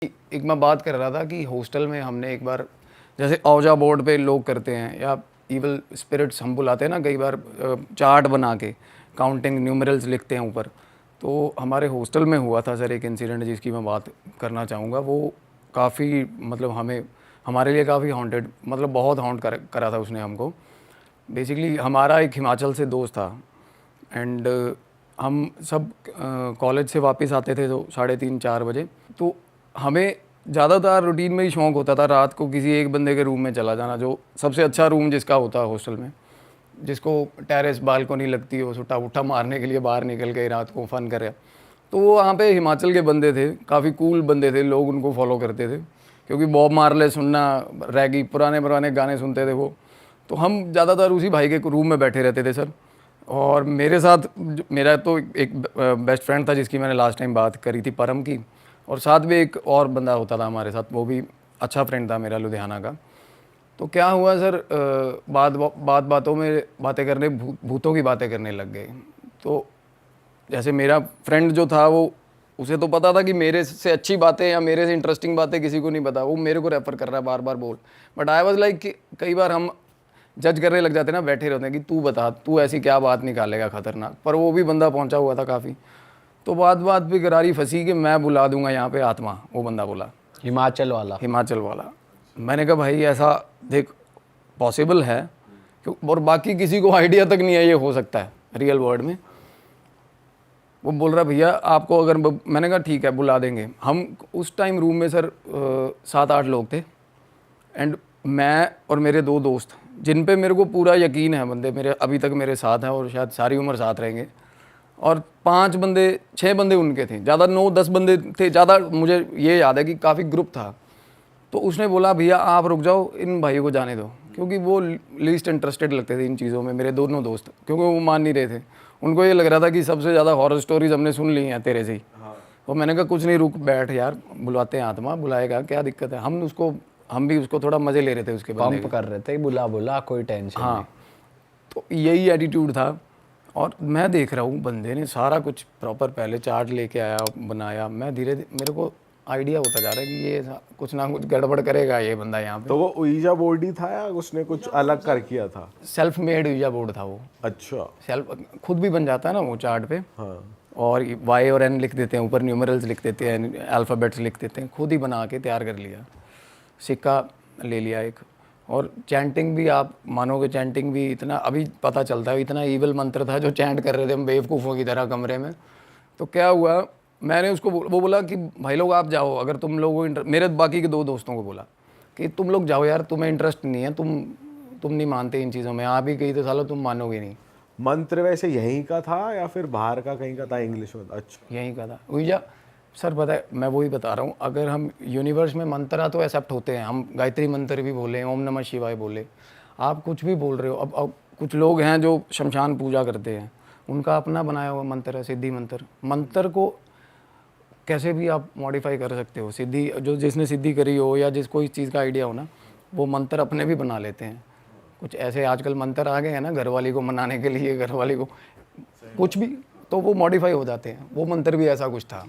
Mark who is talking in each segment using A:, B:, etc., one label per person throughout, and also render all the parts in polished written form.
A: एक मैं बात कर रहा था कि हॉस्टल में हमने एक बार जैसे औजा बोर्ड पे लोग करते हैं या इवल स्पिरिट्स हम बुलाते हैं ना कई बार, चार्ट बना के काउंटिंग न्यूमरल्स लिखते हैं ऊपर। तो हमारे हॉस्टल में हुआ था सर एक इंसिडेंट जिसकी मैं बात करना चाहूँगा। वो काफ़ी मतलब हमारे लिए काफ़ी हॉन्टेड, मतलब बहुत हॉन्ट करा था उसने हमको। बेसिकली हमारा एक हिमाचल से दोस्त था एंड हम सब कॉलेज से वापस आते थे तो 3:30-4 बजे। तो हमें ज़्यादातर रूटीन में ही शौक़ होता था रात को किसी एक बंदे के रूम में चला जाना, जो सबसे अच्छा रूम जिसका होता है हॉस्टल में, जिसको टेरेस बालकनी लगती हो, सुट्टा वुट्टा मारने के लिए बाहर निकल के रात को फ़न करे। तो वो वहाँ पे हिमाचल के बंदे थे, काफ़ी कूल बंदे थे, लोग उनको फॉलो करते थे क्योंकि बॉब मार्ले सुनना, रैगी पुराने गाने सुनते थे वो। तो हम ज़्यादातर उसी भाई के रूम में बैठे रहते थे सर। और मेरे साथ मेरा तो एक बेस्ट फ्रेंड था जिसकी मैंने लास्ट टाइम बात करी थी, परम की, और साथ में एक और बंदा होता था हमारे साथ, वो भी अच्छा फ्रेंड था मेरा लुधियाना का। तो क्या हुआ सर, बातों में बातें करने, भूतों की बातें करने लग गए। तो जैसे मेरा फ्रेंड जो था वो, उसे तो पता था कि मेरे से अच्छी बातें या मेरे से इंटरेस्टिंग बातें किसी को नहीं पता, वो मेरे को रेफ़र कर रहा है बार बार बोल। बट आई वाज लाइक कि कई बार हम जज करने लग जाते हैं ना, बैठे रहते हैं कि तू बता, तू ऐसी क्या बात निकालेगा खतरनाक। पर वो भी बंदा पहुंचा हुआ था काफ़ी। तो बात पे गरारी फंसी कि मैं बुला दूंगा यहाँ पे आत्मा, वो बंदा बोला, हिमाचल वाला। मैंने कहा भाई ऐसा देख पॉसिबल है क्यों, और बाकी किसी को आइडिया तक नहीं है ये हो सकता है रियल वर्ल्ड में। वो बोल रहा भैया आपको अगर, मैंने कहा ठीक है बुला देंगे। हम उस टाइम रूम में सर 7-8 लोग थे एंड मैं और मेरे 2 दोस्त, जिन पे मेरे को पूरा यकीन है, बंदे मेरे अभी तक मेरे साथ हैं और शायद सारी उम्र साथ रहेंगे। और 6 बंदे उनके थे, ज़्यादा 9-10 बंदे थे ज़्यादा, मुझे ये याद है कि काफ़ी ग्रुप था। तो उसने बोला भैया आप रुक जाओ, इन भाइयों को जाने दो, क्योंकि वो लीस्ट इंटरेस्टेड लगते थे इन चीज़ों में, मेरे दोनों दोस्त, क्योंकि वो मान नहीं रहे थे। उनको ये लग रहा था कि सबसे ज़्यादा हॉरर स्टोरीज हमने सुन ली हैं तेरे से ही। तो मैंने कहा कुछ नहीं, रुक बैठ यार, बुलाते हैं आत्मा, बुलाएगा, क्या दिक्कत है। हम भी उसको थोड़ा मज़े ले रहे थे, उसके
B: पंप कर रहे थे, बुला कोई टेंशन नहीं।
A: तो यही एटीट्यूड था। और मैं देख रहा हूँ बंदे ने सारा कुछ प्रॉपर पहले चार्ट लेके आया, बनाया। मैं धीरे धीरे मेरे को आइडिया होता जा रहा है कि ये कुछ ना कुछ गड़बड़ करेगा ये बंदा यहाँ पे।
C: तो वो उईजा बोर्ड ही था या उसने कुछ अलग कर किया था?
A: सेल्फ मेड उईजा बोर्ड था वो।
C: अच्छा,
A: सेल्फ खुद भी बन जाता है ना वो चार्ट पे।
C: हाँ।
A: और वाई और एन लिख देते हैं, ऊपर न्यूमरल्स लिख देते हैं, अल्फ़ाबेट्स लिख देते हैं, खुद ही बना के तैयार कर लिया। सिक्का ले लिया एक। और चैंटिंग भी, आप मानोगे चैंटिंग भी इतना अभी पता चलता है, इतना ईवल मंत्र था जो चैंट कर रहे थे हम बेवकूफ़ों की तरह कमरे में। तो क्या हुआ, मैंने उसको वो बोला कि भाई लोग आप जाओ, अगर तुम लोगों को मेरे बाकी के 2 दोस्तों को बोला कि तुम लोग जाओ यार, तुम्हें इंटरेस्ट नहीं है, तुम नहीं मानते इन चीज़ों में, आप ही कही तो सालों तुम मानोगे नहीं।
C: मंत्र वैसे यहीं का था या फिर बाहर का कहीं का था, इंग्लिश में था? अच्छा,
A: यहीं का था उईजा। सर पता है, मैं वही बता रहा हूँ, अगर हम यूनिवर्स में मंत्र तो एक्सेप्ट होते हैं, हम गायत्री मंत्र भी बोले, ओम नमः शिवाय बोले, आप कुछ भी बोल रहे हो। अब कुछ लोग हैं जो शमशान पूजा करते हैं, उनका अपना बनाया हुआ मंत्र है, सिद्धि मंत्र। मंत्र को कैसे भी आप मॉडिफाई कर सकते हो। सिद्धि जो जिसने सिद्धि करी हो या जिसको इस चीज़ का आइडिया हो ना, वो मंत्र अपने भी बना लेते हैं। कुछ ऐसे आजकल मंत्र आ गए हैं ना, घरवाली को मनाने के लिए, घरवाली को कुछ भी, तो वो मॉडिफाई हो जाते हैं। वो मंत्र भी ऐसा कुछ था।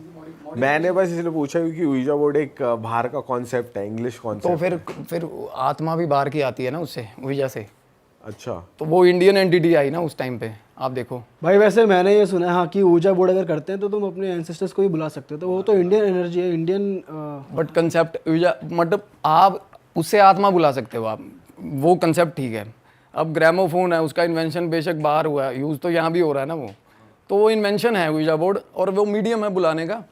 C: मैंने बस इसलिए पूछा क्योंकि उईजा बोर्ड एक बाहर का कॉन्सेप्ट है, इंग्लिश
A: तो
C: कॉन्सेप्ट।
A: फिर आत्मा भी बाहर की आती है ना उससे, उईजा से।
C: अच्छा,
A: तो वो इंडियन एंटिटी आई ना उस टाइम पे, आप देखो।
D: भाई वैसे मैंने ये सुना है हाँ कि ऊर्जा बोर्ड अगर करते हैं तो तुम अपने एंसेस्टर्स को भी बुला सकते हो, तो वो तो इंडियन एनर्जी है, इंडियन।
A: बट कंसेप्ट ऊर्जा मतलब आप उससे आत्मा बुला सकते हो आप, वो कंसेप्ट ठीक है। अब ग्रामोफोन है, उसका इन्वेंशन बेशक बाहर हुआ है, यूज़ तो यहाँ भी हो रहा है ना वो, तो वो इन्वेंशन है ऊर्जा बोर्ड, और वो मीडियम है बुलाने का।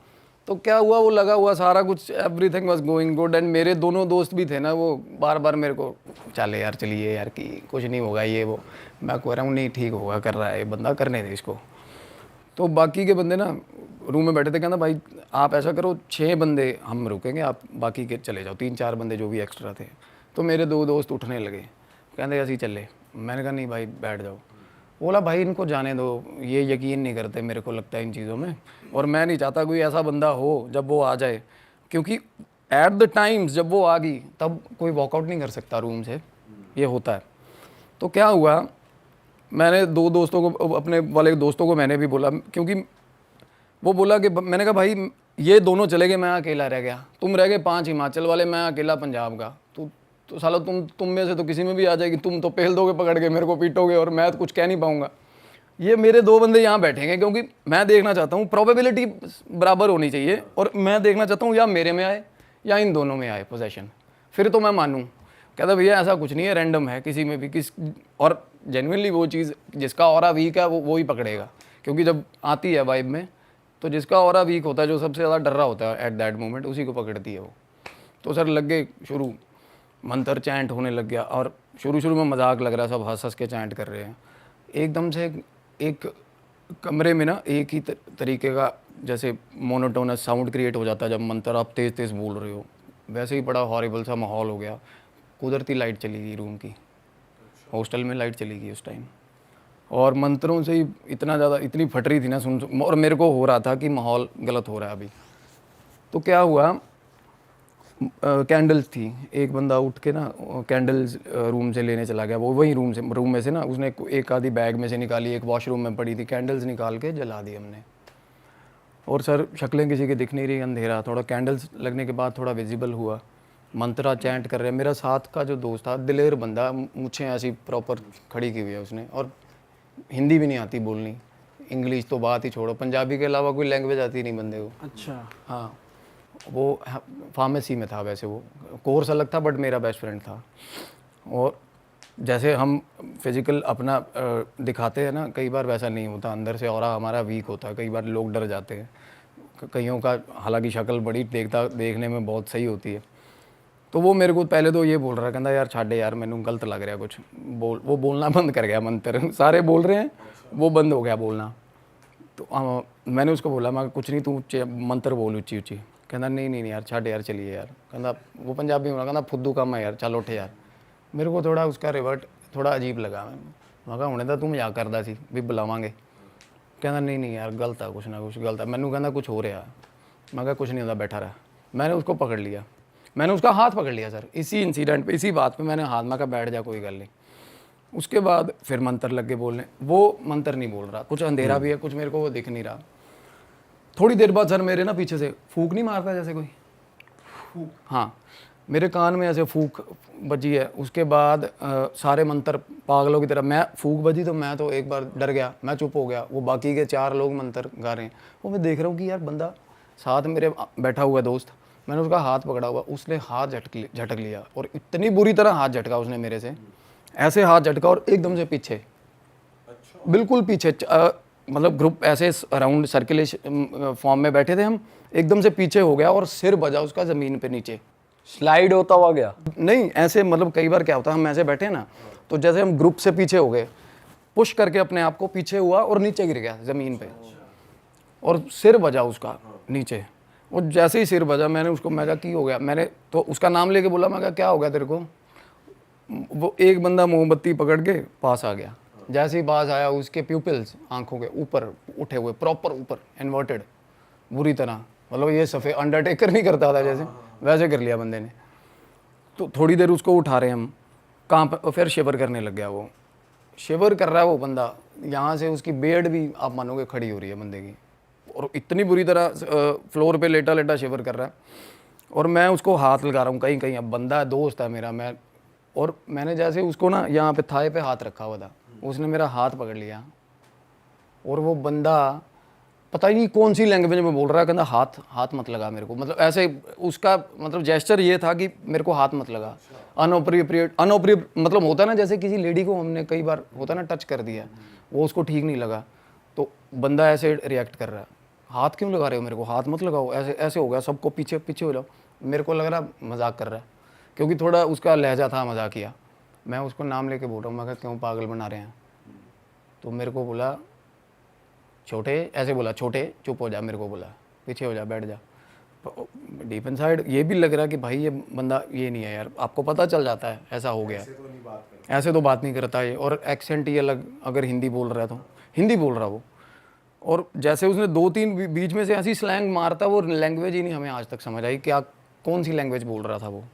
A: तो क्या हुआ, वो लगा हुआ सारा कुछ, everything was going good. And मेरे दोनों दोस्त भी थे ना, वो बार बार मेरे को चले यार, चलिए यार कि कुछ नहीं होगा ये वो। मैं कह रहा हूँ नहीं ठीक होगा, कर रहा है ये बंदा, करने दे इसको। तो बाकी के बंदे ना रूम में बैठे थे, कहना भाई आप ऐसा करो 6 बंदे हम रुकेंगे, आप बाकी के चले जाओ, 3-4 बंदे जो भी एक्स्ट्रा थे। तो मेरे 2 दोस्त उठने लगे, कहते ऐसे ही चले। मैंने कहा नहीं भाई बैठ जाओ। बोला भाई इनको जाने दो, ये यकीन नहीं करते मेरे को लगता है इन चीज़ों में, और मैं नहीं चाहता कोई ऐसा बंदा हो जब वो आ जाए, क्योंकि एट द टाइम्स जब वो आ गई तब कोई वॉकआउट नहीं कर सकता रूम से, ये होता है। तो क्या हुआ, मैंने 2 दोस्तों को, अपने वाले दोस्तों को मैंने भी बोला, क्योंकि वो बोला कि मैंने कहा भाई ये दोनों चले गए, मैं अकेला रह गया। तुम रह गए 5 हिमाचल वाले, मैं अकेला पंजाब का। तो साला तुम में से तो किसी में भी आ जाएगी, तुम तो पेल दोगे पकड़ के, मेरे को पीटोगे और मैं तो कुछ कह नहीं पाऊंगा। ये मेरे 2 बंदे यहाँ बैठेंगे, क्योंकि मैं देखना चाहता हूँ, प्रोबेबिलिटी बराबर होनी चाहिए, और मैं देखना चाहता हूँ या मेरे में आए या इन दोनों में आए पोजेशन, फिर तो मैं मानूँ। कहता भैया ऐसा कुछ नहीं है, रैंडम है, किसी में भी किस, और जेन्युइनली वो चीज़ जिसका ऑरा वीक है वो ही पकड़ेगा, क्योंकि जब आती है वाइब में तो जिसका ऑरा वीक होता है, जो सबसे ज़्यादा डर रहा होता है एट दैट मोमेंट, उसी को पकड़ती है वो। तो सर लग गए शुरू, मंत्र चैंट होने लग गया, और शुरू में मजाक लग रहा है, सब हंस हंस के चैंट कर रहे हैं। एकदम से एक कमरे में ना एक ही तरीके का जैसे मोनोटोनस साउंड क्रिएट हो जाता है जब मंत्र आप तेज़ तेज़ बोल रहे हो, वैसे ही बड़ा हॉरिबल सा माहौल हो गया। कुदरती लाइट चली गई रूम की, हॉस्टल में लाइट चली गई उस टाइम, और मंत्रों से ही इतना ज़्यादा, इतनी फट रही थी ना सुन, और मेरे को हो रहा था कि माहौल गलत हो रहा है अभी। तो क्या हुआ, कैंडल्स थी, एक बंदा उठ के ना कैंडल्स रूम से लेने चला गया, वो वही रूम में से ना उसने एक आधी बैग में से निकाली, एक वॉशरूम में पड़ी थी, कैंडल्स निकाल के जला दी हमने। और सर शक्लें किसी की दिख नहीं रही, अंधेरा, थोड़ा कैंडल्स लगने के बाद थोड़ा विजिबल हुआ, मंत्रा चैंट कर रहे हैं। मेरा साथ का जो दोस्त था, दिलेर बंदा, मुझे ऐसी प्रॉपर खड़ी की हुई है उसने, और हिंदी भी नहीं आती बोलनी, इंग्लिश तो बात ही छोड़ो, पंजाबी के अलावा कोई लैंग्वेज आती नहीं बंदे को।
D: अच्छा।
A: हाँ, वो फार्मेसी में था, वैसे वो कोर्स अलग था, बट मेरा बेस्ट फ्रेंड था। और जैसे हम फिज़िकल अपना दिखाते हैं ना, कई बार वैसा नहीं होता, अंदर से ऑरा हमारा वीक होता है, कई बार लोग डर जाते हैं, कईयों का हालांकि शक्ल बड़ी देखने में बहुत सही होती है। तो वो मेरे को पहले तो ये बोल रहा, कहता यार छाड़े यार, मैनू गलत लग रहा कुछ, वो बोलना बंद कर गया मंत्र, सारे बोल रहे हैं, वो बंद हो गया बोलना। तो मैंने उसको बोला, मैं कुछ नहीं, तू मंत्र बोल ऊँची ऊँची। कहना नहीं यार छाड़ यार, चलिए यार। कहना वो पंजाबी में कहना फुद्दू काम है यार, चल उठ यार। मेरे को थोड़ा उसका रिवर्ट थोड़ा अजीब लगा, मैं कहा हुणे तो तू मजाक करदा सी भी बुलावांगे। कहना नहीं यार गलत है, कुछ ना कुछ गलत है। मैनू कहना कुछ हो रहा, मैं कहा कुछ नहीं होता, बैठा रहा। मैंने उसको पकड़ लिया, मैंने उसका हाथ पकड़ लिया सर, इसी इंसिडेंट पे, इसी बात पे मैंने हाथ, मैं कहा बैठ जा, कोई गल नहीं। उसके बाद फिर मंत्र लग के बोलने, वो मंत्र नहीं बोल रहा, कुछ अंधेरा भी है, कुछ मेरे को वो दिख नहीं रहा। थोड़ी देर बाद सर मेरे ना पीछे से फूंक नहीं मारता जैसे कोई, हाँ, मेरे कान में ऐसे फूंक बजी है। उसके बाद सारे मंत्र पागलों की तरह, मैं फूंक बजी तो मैं तो एक बार डर गया, मैं चुप हो गया। वो बाकी के 4 लोग मंत्र गा रहे हैं, वो मैं देख रहा हूँ कि यार बंदा साथ मेरे बैठा हुआ दोस्त, मैंने उसका हाथ पकड़ा हुआ, उसने हाथ झटक लिया, और इतनी बुरी तरह हाथ झटका उसने मेरे से, ऐसे हाथ झटका और एकदम से पीछे, बिल्कुल पीछे, मतलब ग्रुप ऐसे अराउंड सर्कुलेशन फॉर्म में बैठे थे हम, एकदम से पीछे हो गया और सिर बजा उसका ज़मीन पे नीचे,
B: स्लाइड होता हुआ गया।
A: नहीं ऐसे, मतलब कई बार क्या होता है, हम ऐसे बैठे ना, तो जैसे हम ग्रुप से पीछे हो गए, पुश करके अपने आप को पीछे हुआ और नीचे गिर गया ज़मीन पे, और सिर बजा उसका नीचे। और जैसे ही सिर बजा, मैंने उसको, मैं कहा की हो गया, मैंने तो उसका नाम लेके बोला, मैं कहा क्या हो गया तेरे को। वो एक बंदा मोमबत्ती पकड़ के पास आ गया, जैसे ही पास आया उसके प्यूपिल्स आंखों के ऊपर उठे हुए, प्रॉपर ऊपर इन्वर्टेड बुरी तरह, मतलब ये सफ़ेद अंडरटेकर नहीं करता था जैसे, वैसे कर लिया बंदे ने। तो थोड़ी देर उसको उठा रहे हम, कहाँ फिर शिवर करने लग गया, वो शिवर कर रहा है वो बंदा, यहाँ से उसकी बेड भी आप मानोगे खड़ी हो रही है बंदे की, और इतनी बुरी तरह फ्लोर पे लेटा लेटा शिवर कर रहा है। और मैं उसको हाथ लगा रहा हूँ कहीं कहीं, अब बंदा दोस्त है मेरा, और मैंने जैसे उसको ना यहाँ पे थाए पे हाथ रखा हुआ था, उसने मेरा हाथ पकड़ लिया, और वो बंदा पता ही नहीं कौन सी लैंग्वेज में बोल रहा है, कहना हाथ मत लगा मेरे को, मतलब ऐसे उसका मतलब जेस्चर ये था कि मेरे को हाथ मत लगा, अनअप्रोप्रिएट मतलब होता ना, जैसे किसी लेडी को हमने कई बार होता ना टच कर दिया, वो उसको ठीक नहीं लगा, तो बंदा ऐसे रिएक्ट कर रहा है, हाथ क्यों लगा रहे हो मेरे को, हाथ मत लगाओ, ऐसे हो गया, सबको पीछे हो जाओ। मेरे को लग रहा मजाक कर रहा है, क्योंकि थोड़ा उसका लहजा था मजाकिया। मैं उसको नाम लेके बोल रहा हूँ, मैं कहा क्यों पागल बना रहे हैं। तो मेरे को बोला छोटे, ऐसे बोला छोटे चुप हो जा, मेरे को बोला पीछे हो जा, बैठ जा। डीप इनसाइड ये भी लग रहा कि भाई ये बंदा ये नहीं है यार, आपको पता चल जाता है ऐसा हो गया, ऐसे तो बात नहीं करता ये, और एक्सेंट ही अलग, अगर हिंदी बोल रहा है तो हिंदी बोल रहा वो, और जैसे उसने 2-3 बीच में से ऐसी स्लैंग मारता, वो लैंग्वेज ही नहीं हमें आज तक समझ आई क्या कौन सी लैंग्वेज बोल रहा था वो,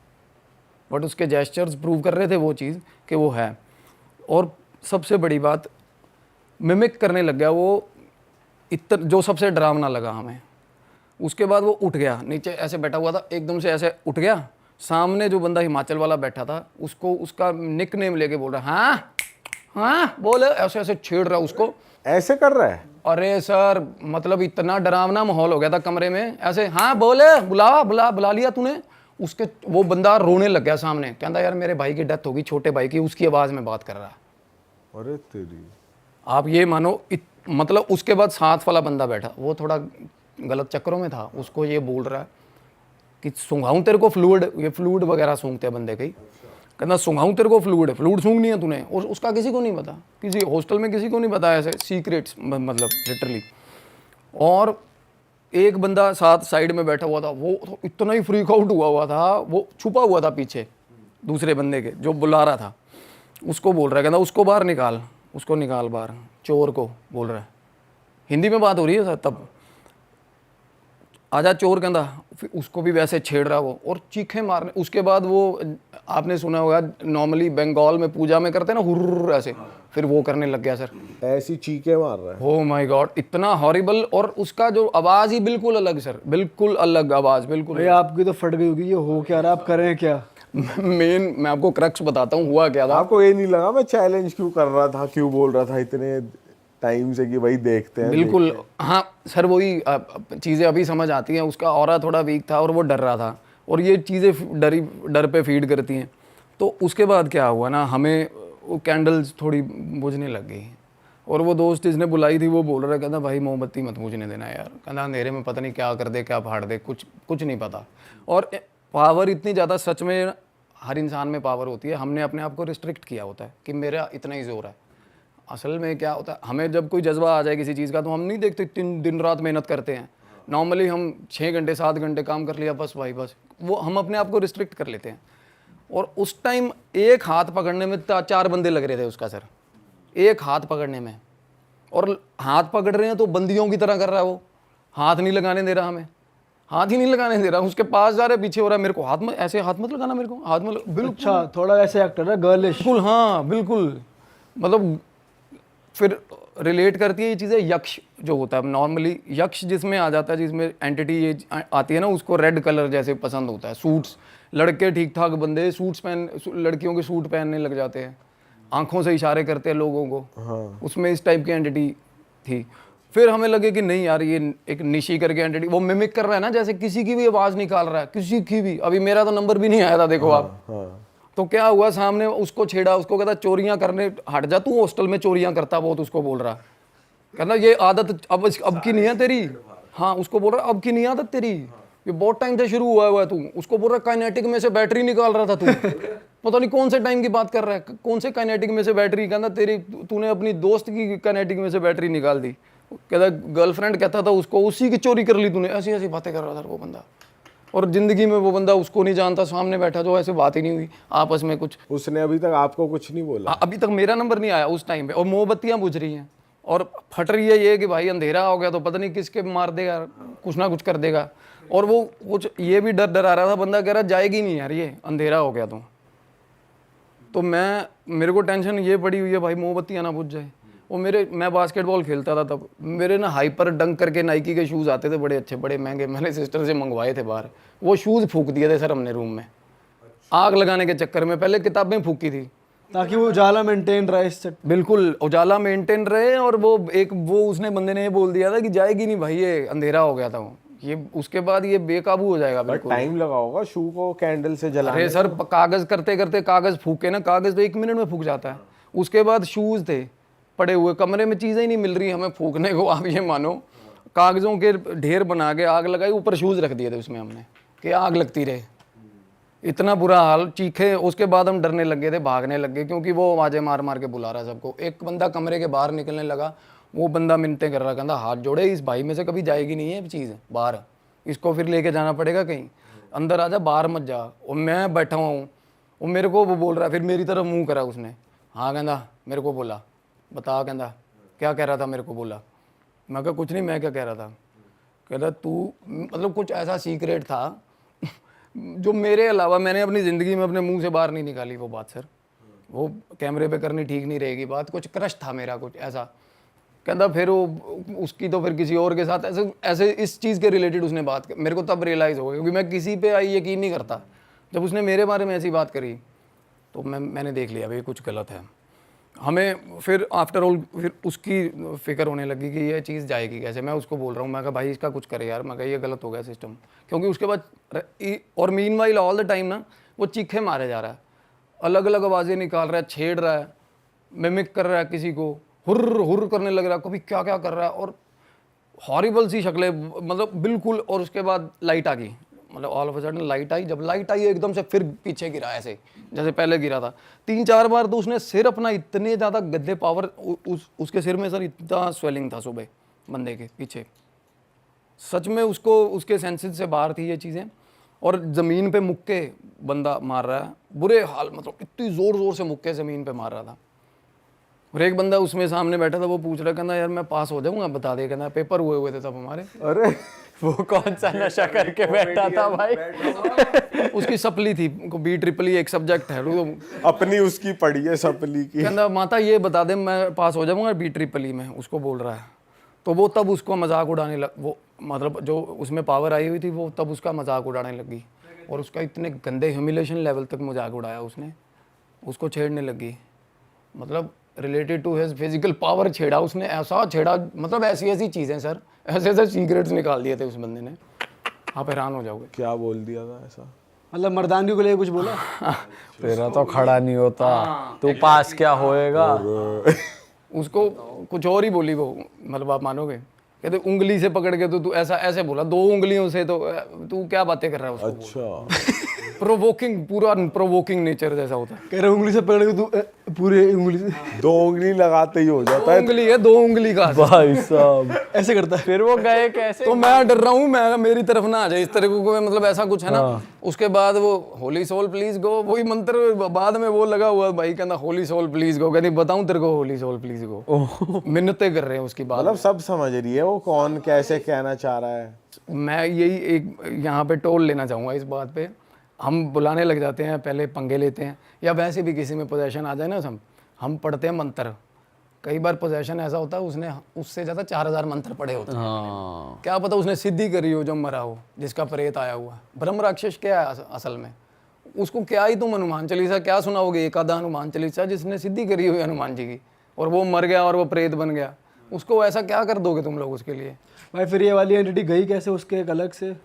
A: बट उसके जेस्चर्स प्रूव कर रहे थे वो चीज़ कि वो है। और सबसे बड़ी बात, मिमिक करने लग गया वो, जो सबसे डरावना लगा हमें, उसके बाद वो उठ गया, नीचे ऐसे बैठा हुआ था, एकदम से ऐसे उठ गया। सामने जो बंदा हिमाचल वाला बैठा था उसको उसका निक नेम लेके बोल रहा, हाँ हाँ बोल, ऐसे ऐसे छेड़ रहा उसको।
C: ऐसे कर रहा है?
A: अरे सर मतलब इतना डरावना माहौल हो गया था कमरे में, ऐसे हाँ बोले, बुला लिया तूने। उसके वो बंदा रोने लग गया सामने, कहता यार मेरे भाई की डेथ होगी, छोटे भाई की, उसकी आवाज़ में बात कर रहा है।
C: अरे तेरी,
A: आप ये मानो मतलब उसके बाद साथ वाला बंदा बैठा, वो थोड़ा गलत चक्करों में था, उसको ये बोल रहा है कि सूंघाऊं तेरे को फ्लूइड, ये फ्लूइड वगैरह सूंघते हैं बंदे कई, कहना सूंघाऊं तेरे को फ्लूइड, फ्लूइड सूंघनी है तूने। और उसका किसी को नहीं पता, किसी हॉस्टल में किसी को नहीं पता ऐसे सीक्रेट्स, मतलब लिटरली। और एक बंदा साथ साइड में बैठा हुआ था, वो तो इतना ही फ्रीक आउट हुआ था, वो छुपा हुआ था पीछे दूसरे बंदे के जो बुला रहा था, उसको बोल रहा है, कहना उसको बाहर निकाल, उसको निकाल बाहर, चोर को बोल रहा है। हिंदी में बात हो रही है सर तब, आजा चोर, कहता फिर उसको भी वैसे छेड़ रहा वो, और चीखें मारने। उसके बाद वो आपने सुना होगा नॉर्मली बंगाल में पूजा में करते हैं ना हुर्र ऐसे, फिर वो करने लग गया सर,
C: ऐसी चीखें मार रहा है।
A: ओ माय गॉड, इतना हॉरिबल। और उसका जो आवाज़ ही बिल्कुल अलग सर, बिल्कुल अलग आवाज़, बिल्कुल।
D: भाई आपकी तो फट गई होगी, ये हो क्या रहा, आप करें क्या?
A: मेन मैं आपको क्रक्स बताता हूँ हुआ क्या था।
C: आपको ये नहीं लगा मैं चैलेंज क्यों कर रहा था, क्यों बोल रहा था इतने टाइम से कि भाई देखते हैं?
A: बिल्कुल हाँ सर, वही चीज़ें अभी समझ आती हैं। उसका ऑरा थोड़ा वीक था और वो डर रहा था, और ये चीज़ें डर पे फीड करती हैं। तो उसके बाद क्या हुआ ना, हमें वो कैंडल्स थोड़ी बुझने लग गई, और वो दोस्त जिसने बुलाई थी वो बोल रहा है, कहता भाई मोमबत्ती मत बुझने देना यार, कहता अंधेरे में पता नहीं क्या कर दे, क्या फाड़ दे, कुछ नहीं पता। और पावर इतनी ज़्यादा, सच में हर इंसान में पावर होती है, हमने अपने आप को रिस्ट्रिक्ट किया होता है कि मेरा इतना ही जोर है। असल में क्या होता है, हमें जब कोई जज्बा आ जाए किसी चीज़ का, तो हम नहीं देखते दिन रात मेहनत करते हैं। नॉर्मली हम 6 घंटे 7 घंटे काम कर लिया, बस भाई बस, वो हम अपने आप को रिस्ट्रिक्ट कर लेते हैं। और उस टाइम एक हाथ पकड़ने में 4 बंदे लग रहे थे उसका सर, एक हाथ पकड़ने में। और हाथ पकड़ रहे हैं तो बंदियों की तरह कर रहा है वो, हाथ नहीं लगाने दे रहा, हमें हाथ ही नहीं लगाने दे रहा। उसके पास जा रहे, पीछे हो रहा है, मेरे को हाथ में ऐसे, हाथ मत लगाना मेरे को, हाथ में बिल्कुल।
D: अच्छा, थोड़ा ऐसे एक्टर है, गर्लिश।
A: बिल्कुल हाँ बिल्कुल, मतलब फिर रिलेट करती है ये चीज़ें। यक्ष जो होता है नॉर्मली, यक्ष जिसमें आ जाता है, जिसमें एंटिटी ये आती है ना, उसको रेड कलर जैसे पसंद होता है। सूट्स, लड़के ठीक ठाक बंदे सूट्स लड़कियों के सूट पहनने लग जाते हैं, आंखों से इशारे करते हैं लोगों को।
C: हाँ।
A: उसमें इस टाइप की एंटिटी थी। फिर हमें लगे कि नहीं यार, ये एक निशी करके एंटिटी, वो मिमिक कर रहा है ना, जैसे किसी की भी आवाज़ निकाल रहा है, किसी की भी। अभी मेरा तो नंबर भी नहीं आया था, देखो आप।
C: हाँ।
A: तो क्या हुआ, सामने उसको छेड़ा, उसको कहता चोरियां करने हट जा तू, हॉस्टल में चोरियां करता बहुत, उसको बोल रहा, कहना ये आदत अब की नहीं है तेरी। हाँ, उसको बोल रहा अब की नहीं आदत तेरी, ये बहुत टाइम से शुरू हुआ है तू। उसको बोल रहा काइनेटिक में से बैटरी निकाल रहा था तू, पता नहीं कौन से टाइम की बात कर रहा है, कौन से काइनेटिक में से बैटरी, कहना तेरी, तूने अपनी दोस्त की काइनेटिक में से बैटरी निकाल दी। कहता गर्लफ्रेंड कहता था उसको, उसी की चोरी कर ली तूने। ऐसी ऐसी बातें कर रहा था वो बंदा, और जिंदगी में वो बंदा उसको नहीं जानता, सामने बैठा जो, ऐसे बात ही नहीं हुई आपस में कुछ।
C: उसने अभी तक आपको कुछ नहीं बोला?
A: अभी तक मेरा नंबर नहीं आया उस टाइम पे, और मोमबत्तियां बुझ रही हैं, और फट रही है ये कि भाई अंधेरा हो गया तो पता नहीं किसके मार देगा, कुछ ना कुछ कर देगा। और वो कुछ ये भी डर आ रहा था, बंदा कह रहा जाएगी नहीं यार ये, अंधेरा हो गया तो मेरे को टेंशन ये पड़ी हुई है भाई, मोमबत्तियां ना बुझ जाए। और मैं बास्केटबॉल खेलता था तब, मेरे ना हाइपर डंक करके नाइकी के शूज़ आते थे, बड़े अच्छे बड़े महंगे, मैंने सिस्टर से मंगवाए थे बाहर। वो शूज़ फूंक दिए थे सर हमने रूम में, आग लगाने के चक्कर में। पहले किताबें फूकी थी
D: ताकि वो उजाला मेंटेन रहे, इससे
A: बिल्कुल उजाला मेंटेन रहे। और वो उसने बंदे ने ये बोल दिया था कि जाएगी नहीं भाई, ये अंधेरा हो गया था वो, ये उसके बाद ये बेकाबू हो जाएगा बिल्कुल।
C: टाइम लगा होगा शू को कैंडल से जलाने?
A: अरे सर, कागज करते करते कागज फूके ना, कागज तो 1 मिनट में फूक जाता है। उसके बाद शूज थे पड़े हुए कमरे में, चीज़ें ही नहीं मिल रही हमें फूकने को। आप ये मानो कागजों के ढेर बना के आग लगाई, ऊपर शूज रख दिए थे उसमें हमने कि आग लगती रहे। इतना बुरा हाल, चीखे। उसके बाद हम डरने लग गए थे, भागने लग गए, क्योंकि वो आवाज़ें मार मार के बुला रहा है सबको। एक बंदा कमरे के बाहर निकलने लगा, वो बंदा मिन्नतें कर रहा, कहता हाथ जोड़े, इस भाई में से कभी जाएगी नहीं है चीज़ बाहर, इसको फिर लेके जाना पड़ेगा कहीं, अंदर आ जा, बाहर मत जा। और मैं बैठा हुआ हूँ, वो मेरे को वो बोल रहा है, फिर मेरी तरफ मुंह करा उसने। हाँ, कहता मेरे को बोला, बता, कहता क्या कह रहा था, मेरे को बोला। मैं कहा कुछ नहीं, मैं क्या कह रहा था। कहता तू, मतलब कुछ ऐसा सीक्रेट था जो मेरे अलावा मैंने अपनी ज़िंदगी में अपने मुंह से बाहर नहीं निकाली वो बात सर। वो कैमरे पे करनी ठीक नहीं रहेगी बात, कुछ क्रश था मेरा कुछ ऐसा। कहता फिर वो उसकी तो फिर किसी और के साथ ऐसे ऐसे इस चीज़ के रिलेटेड उसने बात मेरे को तब रियलाइज़ हो गया, क्योंकि मैं किसी पे आई यकीन नहीं करता। जब उसने मेरे बारे में ऐसी बात करी तो मैंने देख लिया भाई कुछ गलत है। हमें फिर आफ्टर ऑल फिर उसकी फिक्र होने लगी कि ये चीज़ जाएगी कैसे। मैं उसको बोल रहा हूँ, मैं कहा भाई इसका कुछ करे यार, मैं कहा ये गलत हो गया सिस्टम। क्योंकि उसके बाद और मीनवाइल ऑल द टाइम ना वो चीखे मारे जा रहा है, अलग अलग आवाज़ें निकाल रहा है, छेड़ रहा है, मिमिक कर रहा है किसी को, हुर्र हुर्र करने लग रहा है, कभी क्या क्या कर रहा है, और हॉरिबल सी शक्लें, मतलब बिल्कुल। और उसके बाद लाइट आ गई, मतलब all of a sudden light आई। जब लाइट आई एकदम से फिर पीछे गिरा ऐसे जैसे पहले गिरा था 3-4 बार। तो उसने सिर अपना इतने ज़्यादा गद्दे पावर उसके सिर में सर इतना स्वेलिंग था सुबह बंदे के पीछे, सच में उसको उसके सेंसेस से बाहर थी ये चीज़ें। और ज़मीन पे मुक्के बंदा मार रहा है, बुरे हाल, मतलब इतनी ज़ोर ज़ोर से मुक्के ज़मीन पे मार रहा था। और एक बंदा उसमें सामने बैठा था, वो पूछ रहा, कहना यार मैं पास हो जाऊंगा बता दे, कहना पेपर हुए थे तब हमारे।
C: अरे
B: वो कौन सा नशा करके बैठा था भाई?
A: उसकी सप्ली थी, BEE एक सब्जेक्ट है, तो
C: अपनी उसकी पढ़ी है सपली की।
A: कहना माता ये बता दे मैं पास हो जाऊंगा BEE में, उसको बोल रहा है। तो वो तब उसको मजाक उड़ाने लग, वो मतलब जो उसमें पावर आई हुई थी वो तब उसका मजाक उड़ाने लगी। और उसका इतने गंदे ह्यूमिलेशन लेवल तक मजाक उड़ाया उसने, उसको छेड़ने लगी, मतलब related to his physical power छेड़ा उसने, ऐसा छेड़ा, मतलब ऐसी ऐसी चीज़ें सर, ऐसे ऐसे सीक्रेट्स निकाल दिए थे उस बंदे ने, आप हैरान हो जाओगे।
C: क्या बोल दिया था ऐसा?
D: मतलब मर्दानगी को लेकर कुछ बोला?
B: तेरा तो खड़ा नहीं होता, तू पास क्या होएगा?
A: उसको कुछ और ही बोली वो, मतलब आप मानोगे, कहते उंगली से पकड़ के तो तू ऐसा ऐसे बोला 2 उंगलियों से, तो तू क्या बातें कर रहा है उसको।
C: अच्छा
A: प्रोवोकिंग, पूरा प्रोवोकिंग नेचर जैसा होता है।
D: कह रहे उंगली से पकड़ के तू पूरे उंगली से
C: 2 उंगली लगाते ही हो जाता
A: 2
C: है।
A: उंगली है, 2 उंगली का
B: भाई साहब
D: ऐसे करता है।
B: फिर वो गए कैसे?
A: तो मैं डर रहा हूँ, मैं मेरी तरफ ना आ जाए इस तरह को, मतलब ऐसा कुछ है ना। उसके बाद वो होली सोल प्लीज गो, वही मंत्र बाद में वो लगा हुआ भाई, कहना होली सोल प्लीज गो, कहनी बताऊं तेरे को होली सोल प्लीज गो, मिन्नतें कर रहे हैं उसकी बात।
C: मतलब सब समझ रही है वो कौन कैसे कहना चाह रहा है।
A: मैं यही एक यहाँ पे टोल लेना चाहूँगा इस बात पे। हम बुलाने लग जाते हैं, पहले पंगे लेते हैं, या वैसे भी किसी में पोजेशन आ जाए ना, हम पढ़ते हैं मंत्र। कई बार पोजेशन ऐसा होता है उसने उससे ज़्यादा 4000 मंत्र पढ़े होते हैं।
B: हाँ
A: क्या पता उसने सिद्धि करी हो, जब मरा हो, जिसका प्रेत आया हुआ। ब्रह्म राक्षस क्या है असल में, उसको क्या ही तुम हनुमान चालीसा क्या सुनाओगे, एक आधा हनुमान चालीसा, जिसने सिद्धि करी हुई हनुमान जी की, और वो मर गया और वो प्रेत बन गया, उसको ऐसा क्या कर दोगे तुम लोग उसके लिए।
D: भाई फिर ये वाली एंटिटी गई कैसे उसके एक अलग से?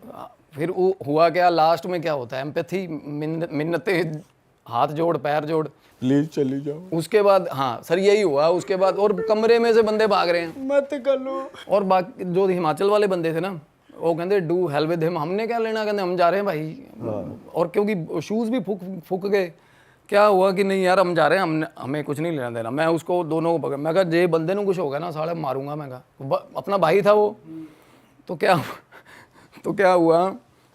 A: फिर वो हुआ क्या, लास्ट में क्या होता है, एम्पैथी, मिन्नतें, हाथ जोड़ पैर जोड़,
C: प्लीज चली जाओ।
A: उसके बाद हाँ सर यही हुआ। उसके बाद और कमरे में से बंदे भाग रहे हैं,
D: मत कर लो।
A: और बाकी जो हिमाचल वाले बंदे थे ना, वो कहते डू हेल विद हिम, हमने क्या लेना, कहते हम जा रहे हैं भाई। और क्योंकि शूज़ भी फूक गए, क्या हुआ कि नहीं यार हम जा रहे हैं, हमें कुछ नहीं लेना देना। मैं उसको दोनों को पकड़, मैं कहा जे बंदे ने कुछ होगा ना साले मारूंगा। मैं कहा अपना भाई था वो, तो क्या हुआ,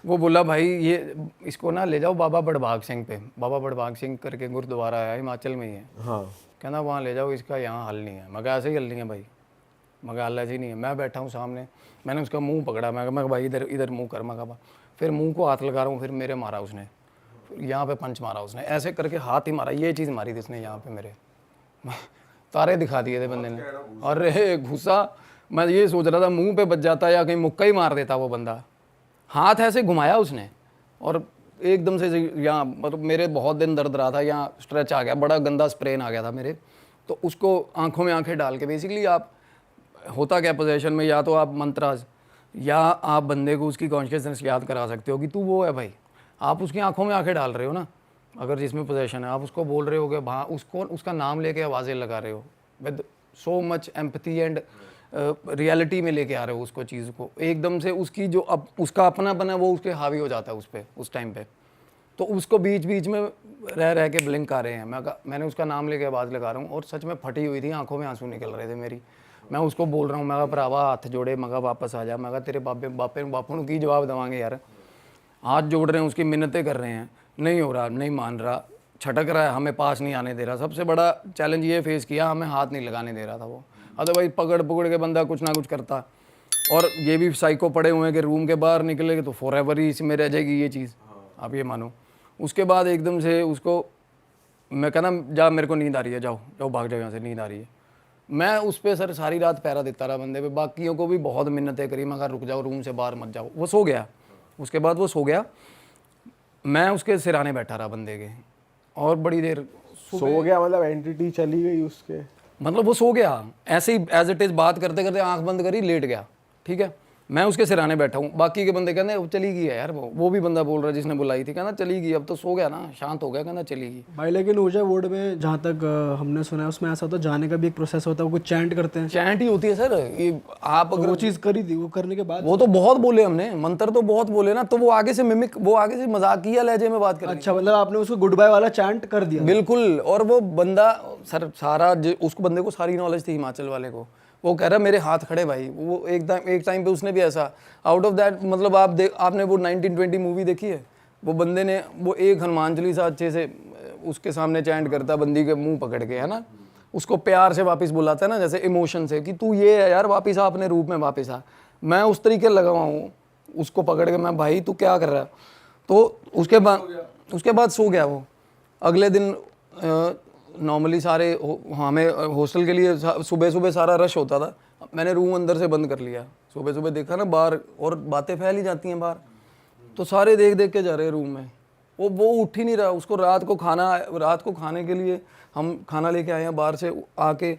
A: वो बोला भाई ये इसको ना ले जाओ बाबा बड़भाग सिंह पे, बाबा बड़भाग सिंह करके गुरुद्वारा है हिमाचल में ही है।
C: हाँ
A: कहना वहाँ ले जाओ, इसका यहाँ हल नहीं है। मैं कहा ऐसे ही हल नहीं है भाई, मैं कहा हल ऐसे ही नहीं है। मैं बैठा हूँ सामने, मैंने उसका मुंह पकड़ा, मैं कहा भाई इधर मुंह कर। मैं कहा फिर मुंह को हाथ लगा रहा हूँ, फिर मेरे मारा उसने, यहाँ पे पंच मारा उसने, ऐसे करके हाथ ही मारा, ये चीज़ मारी थी उसने यहाँ पे मेरे, तारे दिखा दिए थे बंदे ने। अरे घुसा, मैं ये सोच रहा था मुंह पे बच जाता या कहीं मुक्का ही मार देता वो बंदा। हाथ ऐसे घुमाया उसने और एकदम से यहाँ, मतलब मेरे बहुत दिन दर्द रहा था, यहाँ स्ट्रेच आ गया, बड़ा गंदा स्प्रेन आ गया था मेरे। तो उसको आंखों में आंखें डाल के, बेसिकली आप होता क्या पोजीशन में, या तो आप मंत्राज या आप बंदे को उसकी कॉन्शियसनेस याद करा सकते हो कि तू वो है भाई। आप उसकी आंखों में आंखें डाल रहे हो ना, अगर जिसमें पोजीशन है, आप उसको बोल रहे हो कि वहाँ उसको उसका नाम लेके आवाज़ें लगा रहे हो with so much empathy and reality में लेके आ रहे हो उसको, चीज़ को एकदम से उसकी जो अब उसका अपनापन है वो उसके हावी हो जाता है उस पर उस टाइम पे। तो उसको बीच बीच में रह के ब्लिंक आ रहे हैं। मैंने उसका नाम लेके आवाज़ लगा रहा हूँ और सच में फटी हुई थी, आंखों में आंसू निकल रहे थे मेरी। मैं उसको बोल रहा हूँ, मैं कहा भरावा हाथ जोड़े, मैं कहा वापस आ जा, मैं कहा तेरे बापू की जवाब देवांगे यार। हाथ जोड़ रहे हैं, उसकी मिन्नतें कर रहे हैं, नहीं हो रहा, नहीं मान रहा, छटक रहा है, हमें पास नहीं आने दे रहा। सबसे बड़ा चैलेंज ये फेस किया, हमें हाथ नहीं लगाने दे रहा था वो, अदरवाइज पकड़ के बंदा कुछ ना कुछ करता। और ये भी साइको पड़े हुए हैं कि रूम के बाहर निकलेंगे तो फॉरएवर ही इसमें रह जाएगी ये चीज़, आप ये मानो। उसके बाद एकदम से उसको मैं कहना जा, मेरे को नींद आ रही है, जाओ भाग जाओ यहाँ से, नींद आ रही है। मैं उस पे सर सारी रात पहरा देता रहा बंदे पे, बाकियों को भी बहुत मिन्नतें करी, मगर रुक जाओ, रूम से बाहर मत जाओ। वो सो गया, उसके बाद वो सो गया, मैं उसके सिराने बैठा रहा बंदे के, और बड़ी देर
C: सो गया मतलब एंटिटी चली गई उसके?
A: मतलब वो सो गया ऐसे ही एज इट इज़, बात करते करते आंख बंद करी, लेट गया, ठीक है। मैं उसके सिराने बैठा हूँ, बाकी के बंदे कहते वो चली गई है यार, वो भी बंदा बोल रहा है जिसने बुलाई थी, कहना चली गई, अब तो सो गया ना, शांत हो गया, कहना चली गई।
D: भाई लेकिन ऊर्जा बोर्ड में जहाँ तक हमने सुना है उसमें ऐसा होता है, जाने का भी एक प्रोसेस होता है, वो कुछ चैंट करते हैं।
A: चैंट ही होती है सर, ये आप
D: तो
A: अगर
D: वो चीज़ करी थी, वो करने के बाद
A: वो तो बहुत बोले हमने, मंत्र तो बहुत बोले ना, तो वो आगे से मिमिक, वो आगे से मजाकिया लहजे में बात कर रही
D: अच्छा, मतलब आपने उसको गुड बाय वाला चैंट कर दिया?
A: बिल्कुल। और वो बंदा सर सारा उसको बंदे को सारी नॉलेज थी हिमाचल वाले को, वो कह रहा मेरे हाथ खड़े भाई। वो एक टाइम पे उसने भी ऐसा आउट ऑफ दैट, मतलब आपने वो 1920 मूवी देखी है, वो बंदे ने वो एक हनुमान चालीसा अच्छे से उसके सामने चैंट करता बंदी के मुंह पकड़ के, है ना, उसको प्यार से वापस बुलाता है ना, जैसे इमोशन से कि तू ये है यार, वापस आ अपने रूप में, वापस आ। मैं उस तरीके लगा हुआ हूँ उसको पकड़ के, मैं भाई तू क्या कर रहा है। तो उसके बाद सो गया वो। अगले दिन नॉर्मली सारे हमें हॉस्टल के लिए सुबह सुबह सारा रश होता था, मैंने रूम अंदर से बंद कर लिया। सुबह सुबह देखा ना बाहर, और बातें फैल ही जाती हैं बाहर, तो सारे देख देख के जा रहे हैं रूम में। वो उठ ही नहीं रहा। उसको रात को खाने के लिए हम खाना लेके आए हैं बाहर से आके,